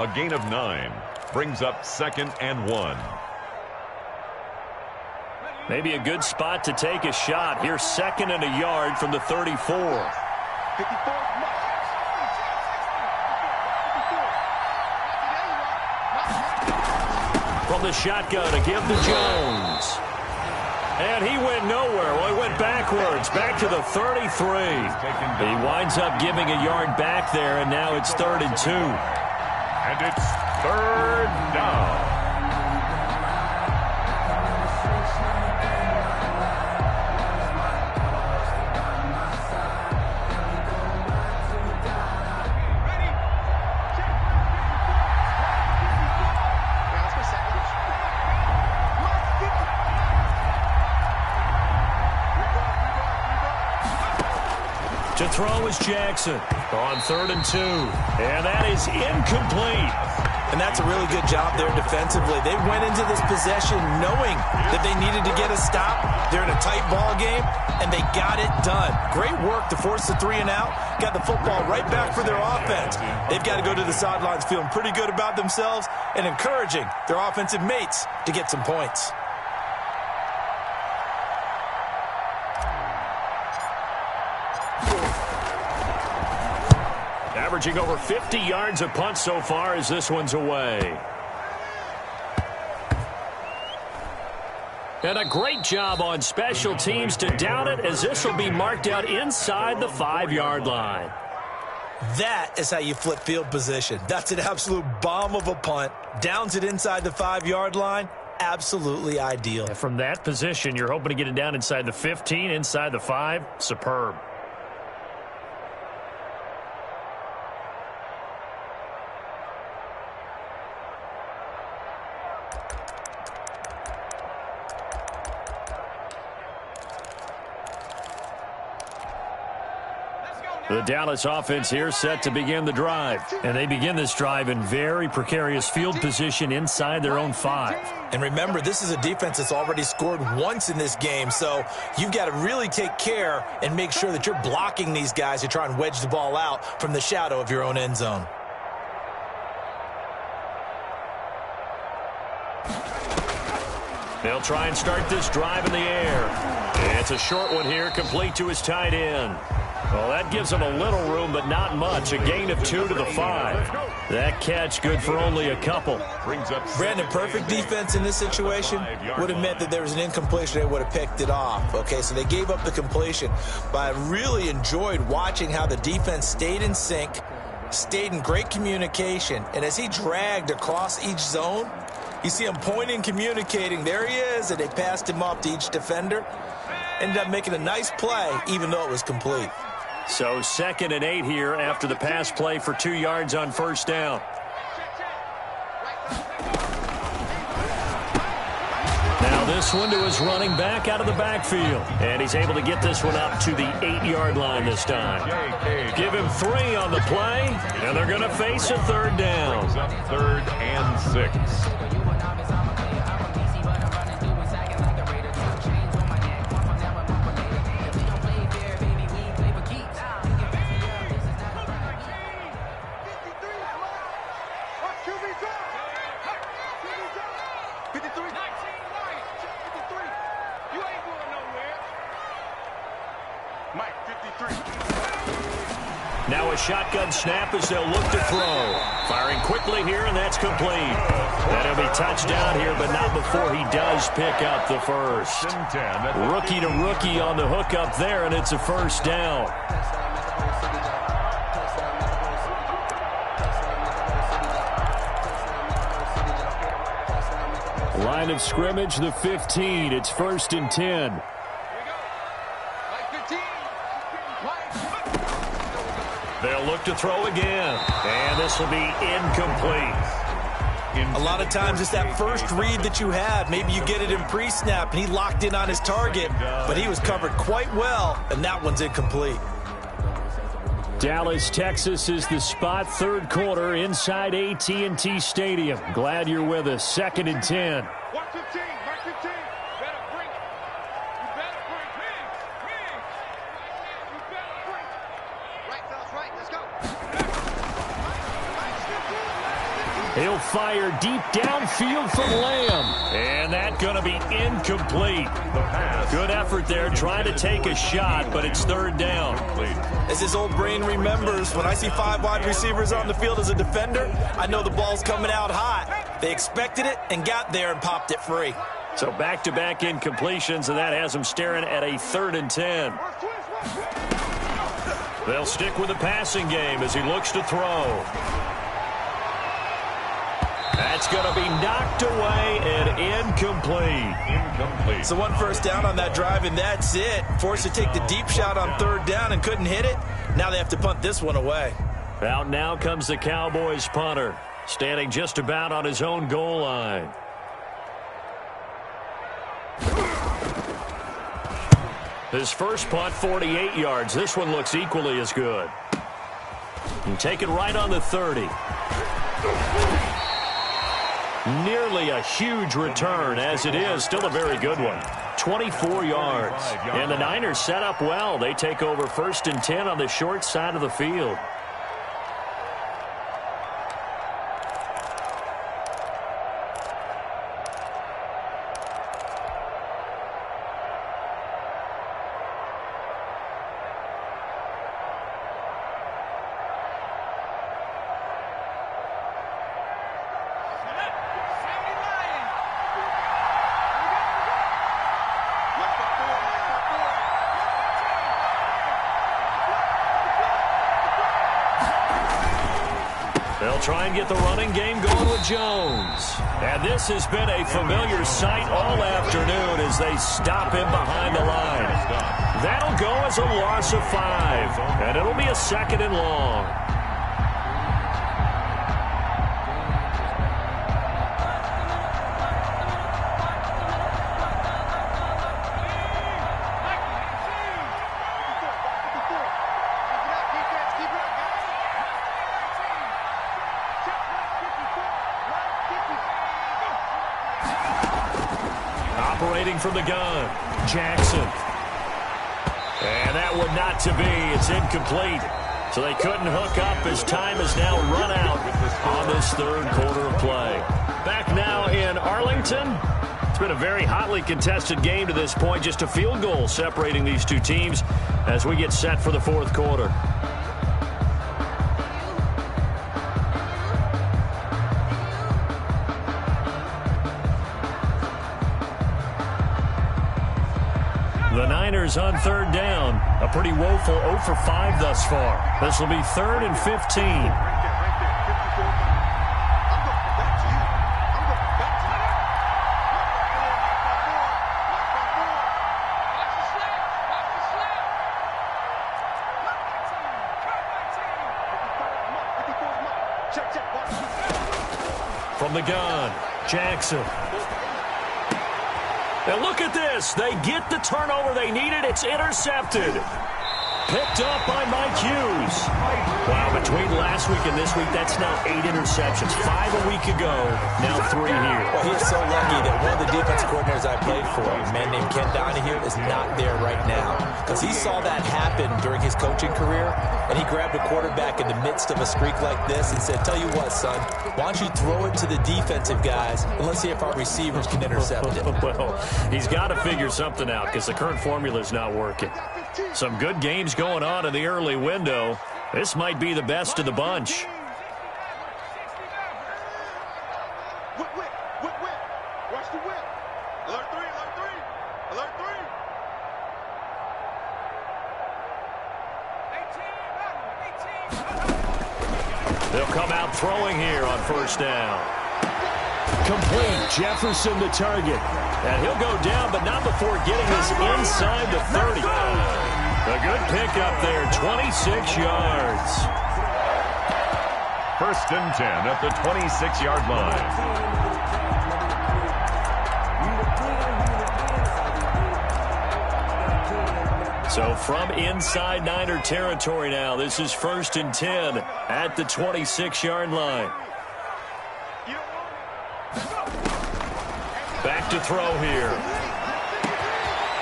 A gain of 9 brings up 2nd and 1. Maybe a good spot to take a shot. Here's 2nd and a yard from the 34. From the shotgun to give to Jones. And he went nowhere. Well, he went backwards, back to the 33. He winds up giving a yard back there, and now it's 3rd and 2. And it's 3rd down. To throw is Jackson on 3rd and 2. And that is incomplete. And that's a really good job there defensively. They went into this possession knowing that they needed to get a stop. They're in a tight ball game, and they got it done. Great work to force the 3 and out. Got the football right back for their offense. They've got to go to the sidelines feeling pretty good about themselves and encouraging their offensive mates to get some points. Averaging over 50 yards a punt so far as this one's away. And a great job on special teams to down it, as this will be marked out inside the 5-yard line. That is how you flip field position. That's an absolute bomb of a punt. Downs it inside the 5-yard line. Absolutely ideal. And from that position, you're hoping to get it down inside the 15, inside the 5. Superb. The Dallas offense here set to begin the drive. And they begin this drive in very precarious field position inside their own 5. And remember, this is a defense that's already scored once in this game, so you've got to really take care and make sure that you're blocking these guys to try and wedge the ball out from the shadow of your own end zone. They'll try and start this drive in the air. It's a short one here, complete to his tight end. Well, that gives him a little room, but not much. A gain of 2 to the 5. That catch good for only a couple. Brandon, perfect defense in this situation would have meant that there was an incompletion. They would have picked it off. Okay, so they gave up the completion. But I really enjoyed watching how the defense stayed in sync, stayed in great communication. And as he dragged across each zone, you see him pointing, communicating. There he is, and they passed him off to each defender. Ended up making a nice play, even though it was complete. So 2nd and 8 here after the pass play for 2 yards on first down. Now this one to his running back out of the backfield. And he's able to get this one up to the 8-yard line this time. Give him 3 on the play, and they're going to face a 3rd down. 3rd and 6. Now a shotgun snap as they'll look to throw. Firing quickly here, and that's complete. That'll be touchdown here, but not before he does pick up the first. Rookie to rookie on the hook up there, and it's a first down. Line of scrimmage, the 15. It's 1st and 10. They'll look to throw again, and this will be incomplete. A lot of times it's that first read that you have. Maybe you get it in pre-snap, and he locked in on his target, but he was covered quite well, and that one's incomplete. Dallas, Texas is the spot, 3rd quarter inside AT&T Stadium. Glad you're with us. 2nd and 10. He'll fire deep downfield from Lamb. And that's going to be incomplete. Good effort there trying to take a shot, but it's 3rd down. As his old brain remembers, when I see 5 wide receivers on the field as a defender, I know the ball's coming out hot. They expected it and got there and popped it free. So back-to-back incompletions, and that has him staring at a 3rd and 10. They'll stick with the passing game as he looks to throw. That's going to be knocked away and incomplete. So 1 first down on that drive, and that's it. Forced to take the deep shot on 3rd down and couldn't hit it. Now they have to punt this one away. Out now comes the Cowboys punter, standing just about on his own goal line. His first punt, 48 yards. This one looks equally as good. And take it right on the 30. Nearly a huge return, as it is. Still a very good one. 24 yards. And the Niners set up well. They take over 1st and 10 on the short side of the field. try and get the running game going with Jones. And this has been a familiar sight all afternoon as they stop him behind the line. That'll go as a loss of 5, and it'll be a 2nd and long. Operating from the gun, Jackson. And that one not to be. It's incomplete. So they couldn't hook up as time has now run out on this 3rd quarter of play. Back now in Arlington. It's been a very hotly contested game to this point. Just a field goal separating these two teams as we get set for the 4th quarter. The Niners on 3rd down. A pretty woeful 0 for 5 thus far. This will be 3rd and 15. From the gun, Jackson. And look at this. They get the turnover they needed. It's intercepted. Picked up by Mike Hughes. Wow, between last week and this week, that's now 8 interceptions. 5 a week ago, now 3 here. Well, he is so lucky that one of the defensive coordinators I played for, a man named Ken Donahue, is not there right now. Because he saw that happen during his coaching career, and he grabbed a quarterback in the midst of a streak like this and said, tell you what, son, why don't you throw it to the defensive guys, and let's see if our receivers can intercept it. Well, he's got to figure something out because the current formula is not working. Some good games going on in the early window. This might be the best of the bunch. Whip. Watch the whip. Alert 3. Alert 3. They'll come out throwing here on 1st down. Complete. Jefferson the target. And he'll go down, but not before getting this inside the 30. A good pickup there, 26 yards. 1st and 10 at the 26-yard line. So from inside Niner territory now, this is 1st and 10 at the 26-yard line. Back to throw here.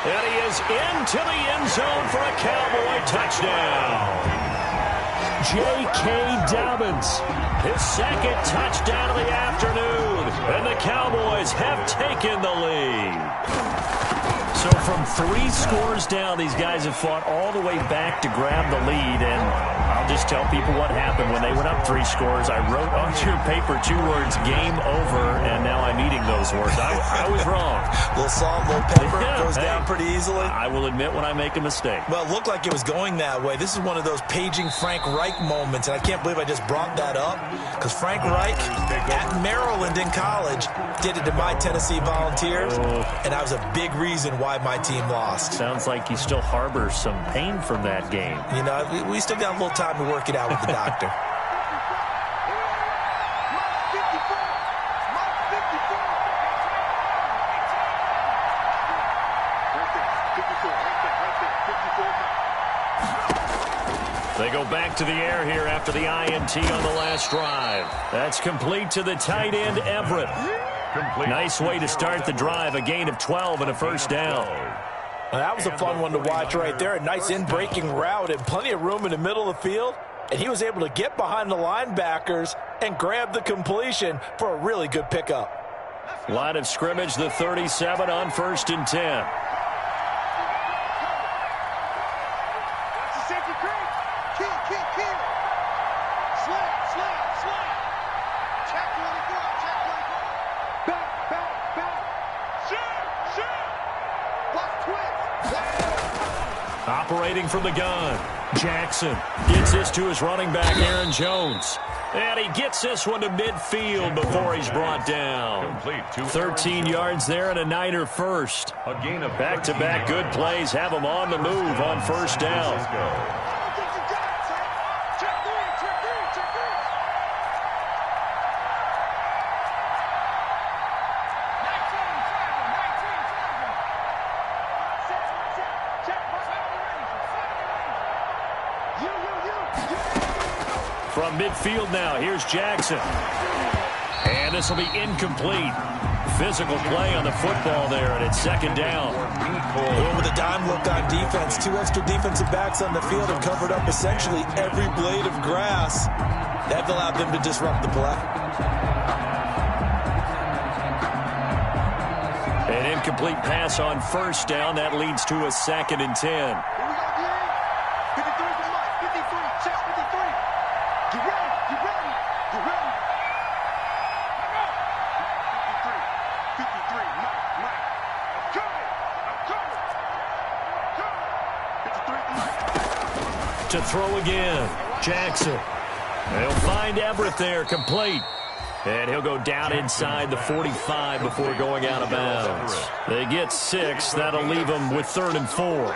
And he is into the end zone for a Cowboy touchdown. J.K. Dobbins, his 2nd touchdown of the afternoon. And the Cowboys have taken the lead. So from 3 scores down, these guys have fought all the way back to grab the lead. And I'll just tell people what happened when they went up 3 scores. I wrote onto your paper 2 words, game over, and now I'm eating those words. I was wrong. Little salt, little pepper, goes down pretty easily. I will admit when I make a mistake. Well, it looked like it was going that way. This is one of those paging Frank Reich moments, and I can't believe I just brought that up, because Frank Reich at Maryland in college did it to my Tennessee Volunteers, and that was a big reason why my team lost. Sounds like you still harbor some pain from that game. You know, we still got a little time to work it out with the doctor. They go back to the air here after the INT on the last drive. That's complete to the tight end, Everett. Nice way to start the drive, a gain of 12 and a 1st down. Well, that was a fun one to watch right there. A nice in-breaking route and plenty of room in the middle of the field. And he was able to get behind the linebackers and grab the completion for a really good pickup. Line of scrimmage, the 37 on 1st and 10. Operating from the gun, Jackson gets this to his running back, Aaron Jones. And he gets this one to midfield before he's brought down. 13 yards there and a Niner first. Back-to-back good plays have them on the move on first down. From midfield now, here's Jackson. And this will be incomplete. Physical play on the football there, and it's second down. Over the dime look on defense. 2 extra defensive backs on the field and covered up essentially every blade of grass. That allowed them to disrupt the play. An incomplete pass on first down. That leads to a 2nd and 10. To throw again, Jackson. They'll find Everett there, complete. And he'll go down inside the 45 before going out of bounds. They get 6. That'll leave them with 3rd and 4.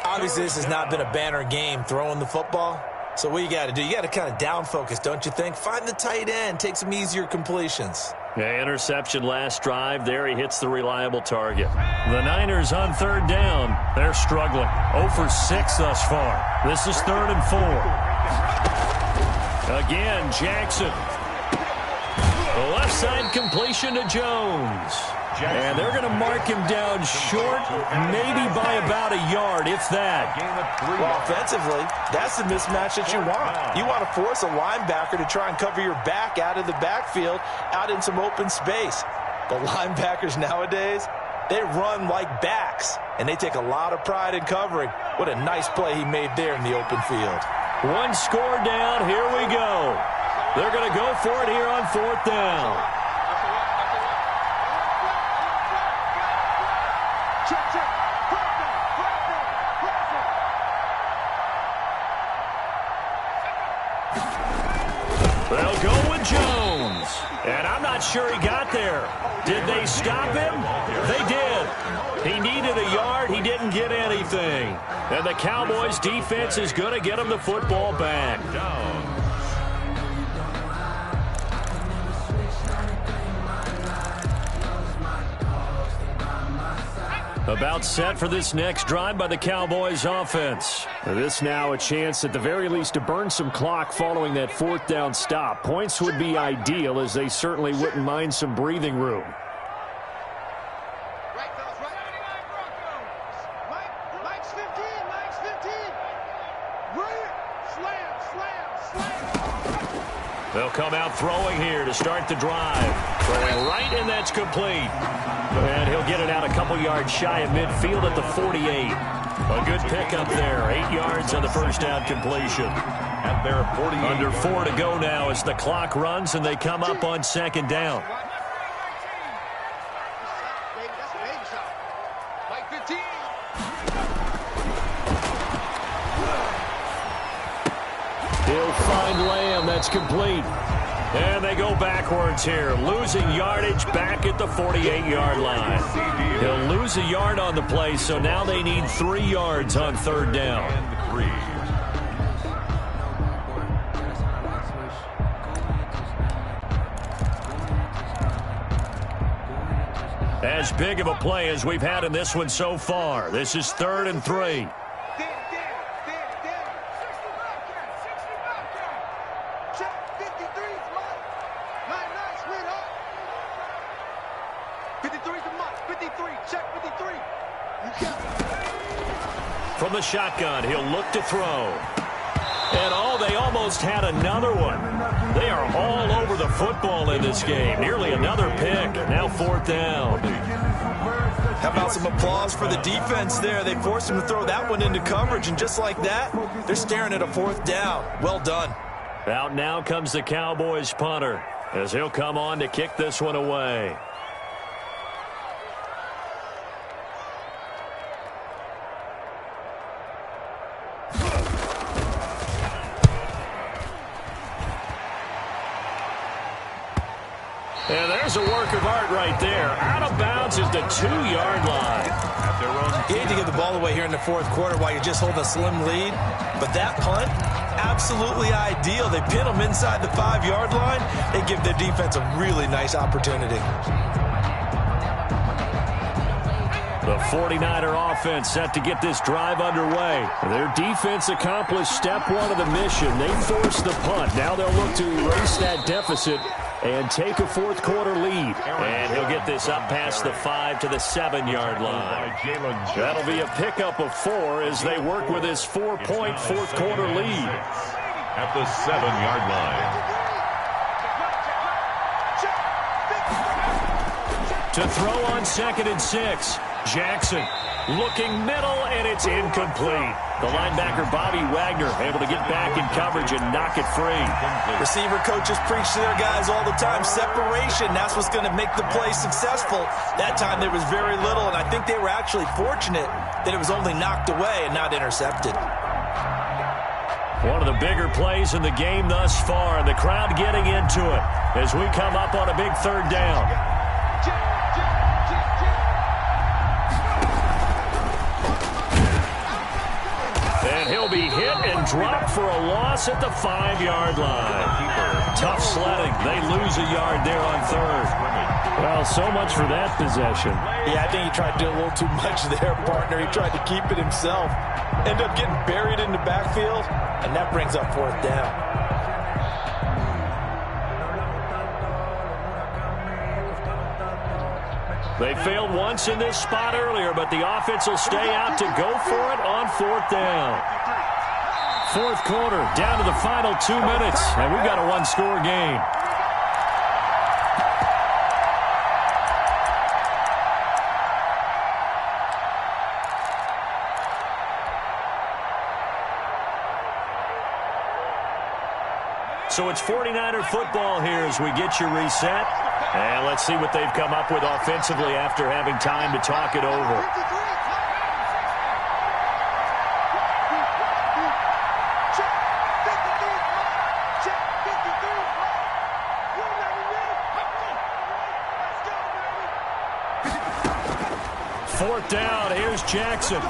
Obviously, this has not been a banner game throwing the football. So what you got to do, you got to kind of down focus, don't you think? Find the tight end, take some easier completions. Yeah, interception last drive. There he hits the reliable target. The Niners on 3rd down. They're struggling. 0 for 6 thus far. This is 3rd and 4. Again, Jackson. The left side completion to Jones. And they're going to mark him down short, maybe by about a yard, if that. Well, offensively, that's the mismatch that you want. You want to force a linebacker to try and cover your back out of the backfield, out in some open space. But linebackers nowadays, they run like backs, and they take a lot of pride in covering. What a nice play he made there in the open field. 1 score down. Here we go. They're going to go for it here on 4th down. They'll go with Jones. And I'm not sure he got there. Did they stop him? They did. He needed a yard. He didn't get anything. And the Cowboys defense is going to get him the football back. About set for this next drive by the Cowboys offense. This now a chance at the very least to burn some clock following that 4th down stop. Points would be ideal, as they certainly wouldn't mind some breathing room. They'll come out throwing here to start the drive. Throwing right, and that's complete. And he'll get it out a couple yards shy of midfield at the 48. A good pickup there. 8 yards on the first down completion. At their 48. Under 4 to go now as the clock runs and they come up on 2nd down. He'll find Lamb. That's complete. And they go backwards here, losing yardage back at the 48-yard line. He'll lose a yard on the play, so now they need 3 yards on 3rd down. As big of a play as we've had in this one so far. This is 3rd and 3. From the shotgun, he'll look to throw. And they almost had another one. They are all over the football in this game. Nearly another pick. Now 4th down. How about some applause for the defense there? They forced him to throw that one into coverage, and just like that, they're staring at a 4th down. Well done. Out now comes the Cowboys punter, as he'll come on to kick this one away. was a work of art right there. Out of bounds is the 2-yard line. You hate to give the ball away here in the fourth quarter while you're just holding a slim lead. But that punt, absolutely ideal. They pin them inside the 5-yard line. They give their defense a really nice opportunity. The 49er offense set to get this drive underway. Their defense accomplished step one of the mission. They forced the punt. Now they'll look to erase that deficit and take a fourth quarter lead. And he'll get this up past the 5 to the 7-yard line. That'll be a pickup of 4 as they work with his 4-point fourth quarter lead. At the 7-yard line. To throw on 2nd and 6. Jackson looking middle, and it's incomplete. The linebacker, Bobby Wagner, able to get back in coverage and knock it free. Receiver coaches preach to their guys all the time. Separation, that's what's going to make the play successful. That time there was very little, and I think they were actually fortunate that it was only knocked away and not intercepted. One of the bigger plays in the game thus far, and the crowd getting into it as we come up on a big 3rd down. And he'll be hit and dropped for a loss at the 5-yard line. Tough sledding. They lose a yard there on 3rd. Well, so much for that possession. Yeah, I think he tried to do a little too much there, partner. He tried to keep it himself. Ended up getting buried in the backfield, and that brings up 4th down. They failed once in this spot earlier, but the offense will stay out to go for it on 4th down. Fourth quarter, down to the final 2 minutes, and we've got a 1-score game. So it's 49er football here as we get you reset. And let's see what they've come up with offensively after having time to talk it over. Fourth down, here's Jackson.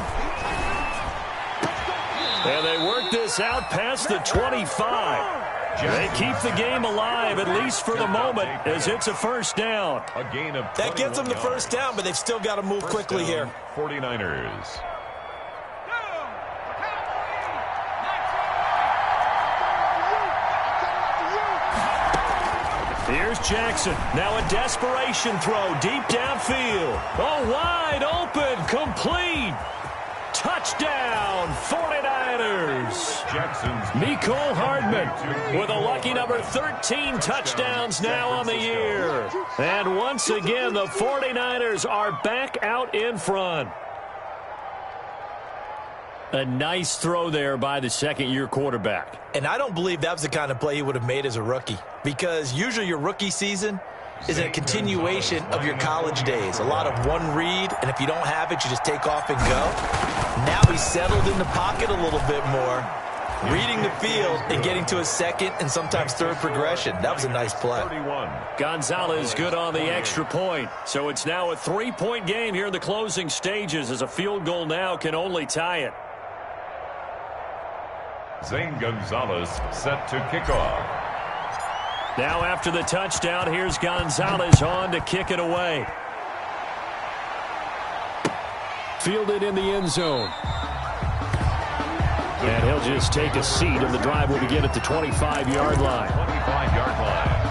And they work this out past the 25. They keep the game alive, at least for the moment, as it's a 1st down. A gain of that gets them the 1st down, but they've still got to move quickly here. 49ers. Here's Jackson. Now a desperation throw deep downfield. Oh, wide open, complete. Touchdown, 49ers. Mecole Hardman with a lucky number 13 touchdowns now on the year. And once again, the 49ers are back out in front. A nice throw there by the 2nd-year quarterback. And I don't believe that was the kind of play he would have made as a rookie, because usually your rookie season is a continuation of your college days. A lot of one read, and if you don't have it, you just take off and go. Now he's settled in the pocket a little bit more, reading the field and getting to his 2nd and sometimes 3rd progression. That was a nice play. Gonzalez good on the extra point. So it's now a 3-point game here in the closing stages, as a field goal now can only tie it. Zane Gonzalez set to kick off. Now after the touchdown, here's Gonzalez on to kick it away. Fielded in the end zone. And he'll just take a seat, and the drive will begin at the 25-yard line. 25-yard line.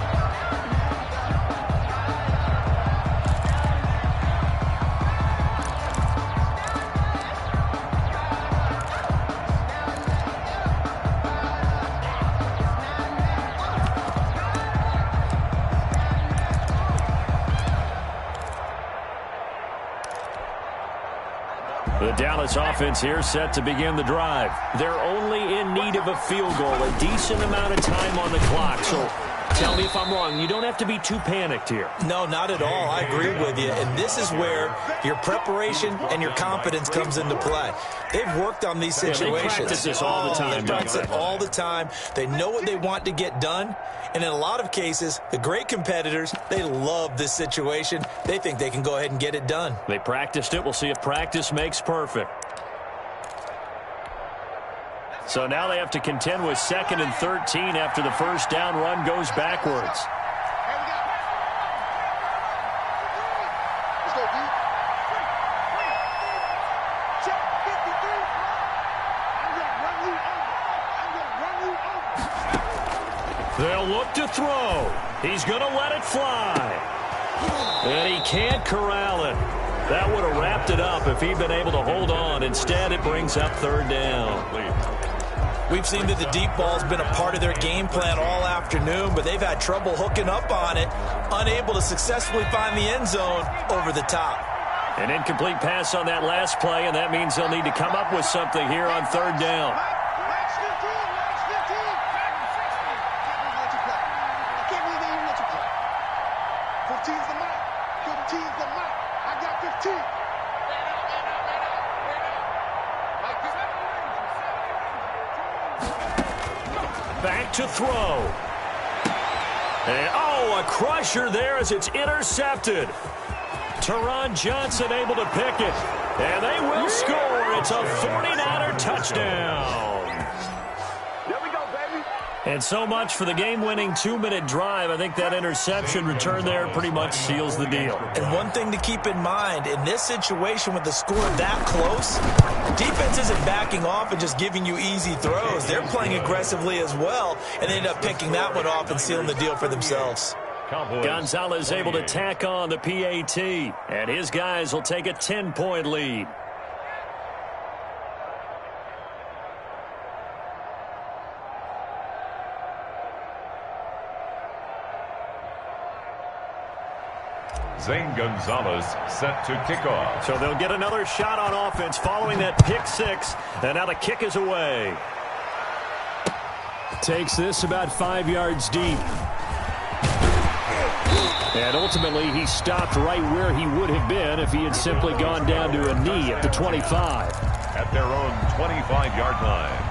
The Dallas offense here set to begin the drive. They're only in need of a field goal, a decent amount of time on the clock. So Tell me if I'm wrong. You don't have to be too panicked here. No, not at all. I agree with you. And this is where your preparation and your confidence comes into play. They've worked on these situations. They practice this all the time. They practice it all the time. They know what they want to get done. And in a lot of cases, the great competitors, they love this situation. They think they can go ahead and get it done. They practiced it. We'll see if practice makes perfect. So now they have to contend with 2nd and 13 after the first down run goes backwards. They'll look to throw. He's going to let it fly. And he can't corral it. That would have wrapped it up if he'd been able to hold on. Instead, it brings up 3rd down. We've seen that the deep ball's been a part of their game plan all afternoon, but they've had trouble hooking up on it, unable to successfully find the end zone over the top. An incomplete pass on that last play, and that means they'll need to come up with something here on 3rd down. Back to throw. And, a crusher there as it's intercepted. Teron Johnson able to pick it. And they will score. It's a 49er touchdown. There we go, baby. And so much for the game-winning 2-minute drive. I think that interception return there pretty much seals the deal. And one thing to keep in mind, in this situation with the score that close, defense isn't backing off and just giving you easy throws. They're playing aggressively as well, and they end up picking that one off and sealing the deal for themselves. Gonzalez able to tack on the PAT, and his guys will take a 10-point lead. Zane Gonzalez set to kick off. So they'll get another shot on offense following that pick 6, and now the kick is away. Takes this about 5 yards deep. And ultimately, he stopped right where he would have been if he had simply gone down to a knee at the 25. At their own 25-yard line.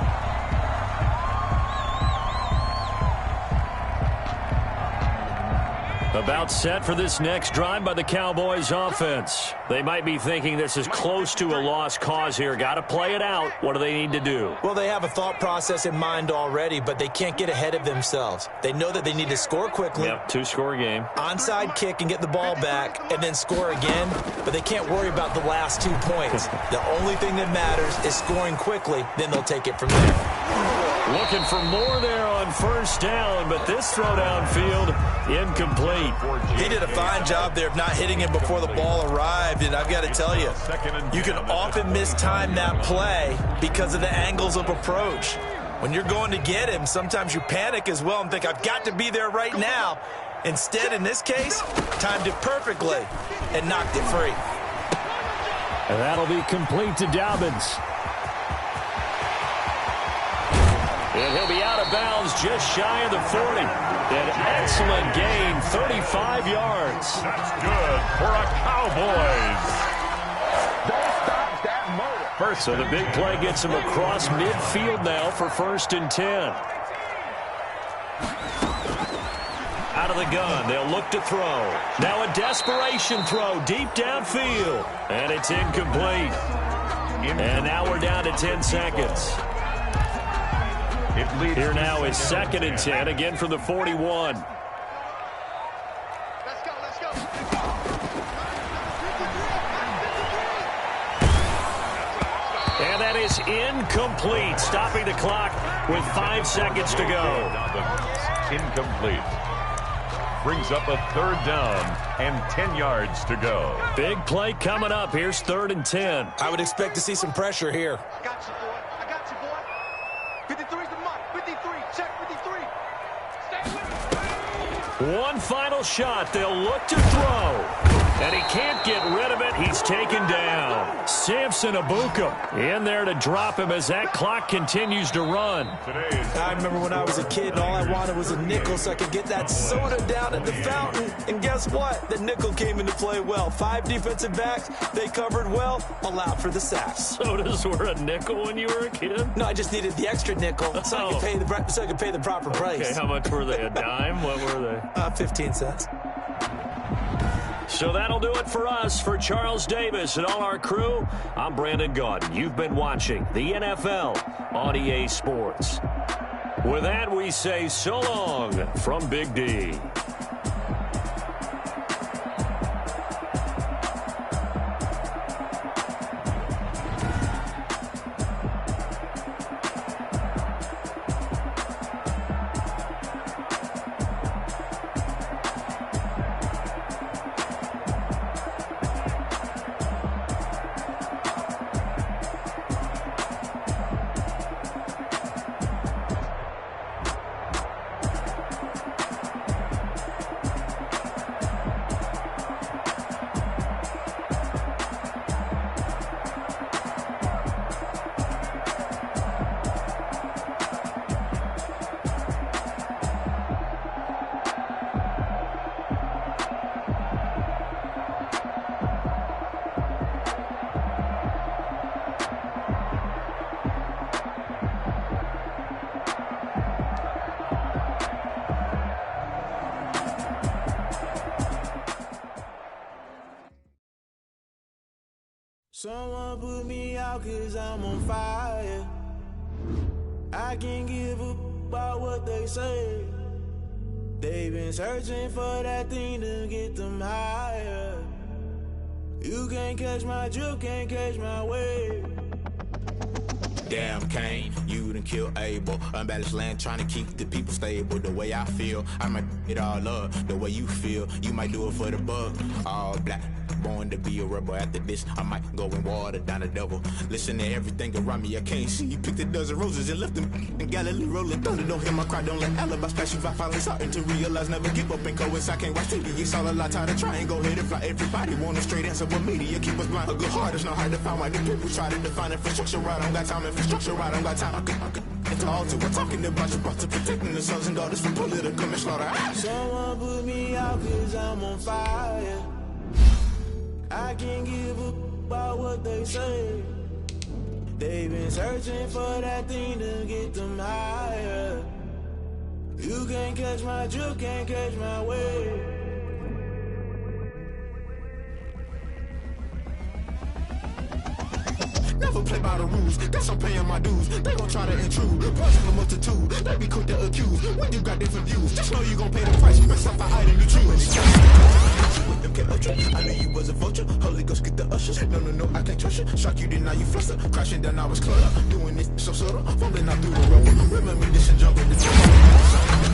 About set for this next drive by the Cowboys offense. They might be thinking this is close to a lost cause here. Got to play it out. What do they need to do? Well, they have a thought process in mind already, but they can't get ahead of themselves. They know that they need to score quickly. Yep, 2-score game. Onside kick and get the ball back and then score again, but they can't worry about the last 2 points. The only thing that matters is scoring quickly, then they'll take it from there. Looking for more there on 1st down, but this throw downfield incomplete. He did a fine job there of not hitting him before the ball arrived, and I've got to tell you, you can often mistime that play because of the angles of approach. When you're going to get him, sometimes you panic as well and think, I've got to be there right now. Instead, in this case, timed it perfectly and knocked it free. And that'll be complete to Dobbins. And he'll be out of bounds just shy of the 40. An excellent gain, 35 yards. That's good for a Cowboys. Don't stop that motor. First, So the big play gets him across midfield now for 1st and 10. Out of the gun, they'll look to throw. Now a desperation throw deep downfield. And it's incomplete. And now we're down to 10 seconds. Here now is 2nd and 10, again from the 41. Let's go, let's go. And that is incomplete, stopping the clock with 5 seconds to go. Incomplete. Brings up a 3rd down and 10 yards to go. Big play coming up. Here's 3rd and 10. I would expect to see some pressure here. I got you, boy. I got you, boy. 53's the mark. 53. Check 53. One final shot. They'll look to throw. And he can't get rid of it. He's taken down. Samson Abuka in there to drop him as that clock continues to run. I remember when I was a kid and all I wanted was a nickel so I could get that soda down at the fountain. And guess what? The nickel came into play well. 5 defensive backs. They covered well. Allowed for the sacks. Sodas were a nickel when you were a kid? No, I just needed the extra nickel so I could pay the proper price. Okay, how much were they? A dime? What were they? 15 cents. So that'll do it for us. For Charles Davis and all our crew, I'm Brandon Gaudin. You've been watching the NFL on EA Sports. With that, we say so long from Big D. Someone put me out 'cause I'm on fire. I can't give up about what they say. They've been searching for that thing to get them higher. You can't catch my drift, can't catch my wave. Damn, Kane, you done killed Abel. Unbalanced land, trying to keep the people stable. The way I feel, I might it all up. The way you feel, you might do it for the buck. All black, born to be a rebel. After this, I might go and water down the devil. Listen to everything around me, I can't see. You picked a dozen roses and left them in Galilee rolling thunder. Don't hear my cry, don't let alibis pass you. I finally starting to realize, never give up and coexist. I can't watch TV, it's all a lot, time to try and go ahead and fly. Everybody want a straight answer, but media keep us blind. A good heart is not hard to find. Why the people try to define infrastructure right? I don't got time, infrastructure right, I don't got time. I could it's all to we're talking about you, about to protecting the sons and daughters from political and slaughter. Someone put me out 'cause I'm on fire. I can't give up about what they say. They've been searching for that thing to get them higher. You can't catch my drift, can't catch my wave. Never play by the rules, guess I'm paying my dues. They gon' try to intrude, poison the multitude. They be quick to accuse, when you got different views. Just know you gon' pay the price, based off the item you choose. With them ultra, I knew you was a vulture. Holy Ghost get the ushers. No, I can't trust you. Shock you, then now you fluster. Crashing down, I was cluttered. Doing this so subtle, falling out through the rubble. Remember this and jungle, the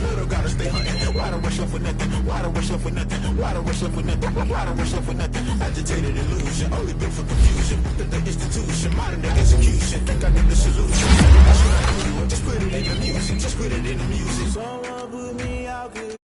little gotta stay hunting. Why the rush left with nothing? Why the rush left with nothing? Why the rush left with nothing? Why the rush left with nothing? Agitated illusion, only built for confusion. The institution, modern day execution. Think I need the solution. That's what I do. Just put it in the music. Just put it in the music. Someone put me out 'cause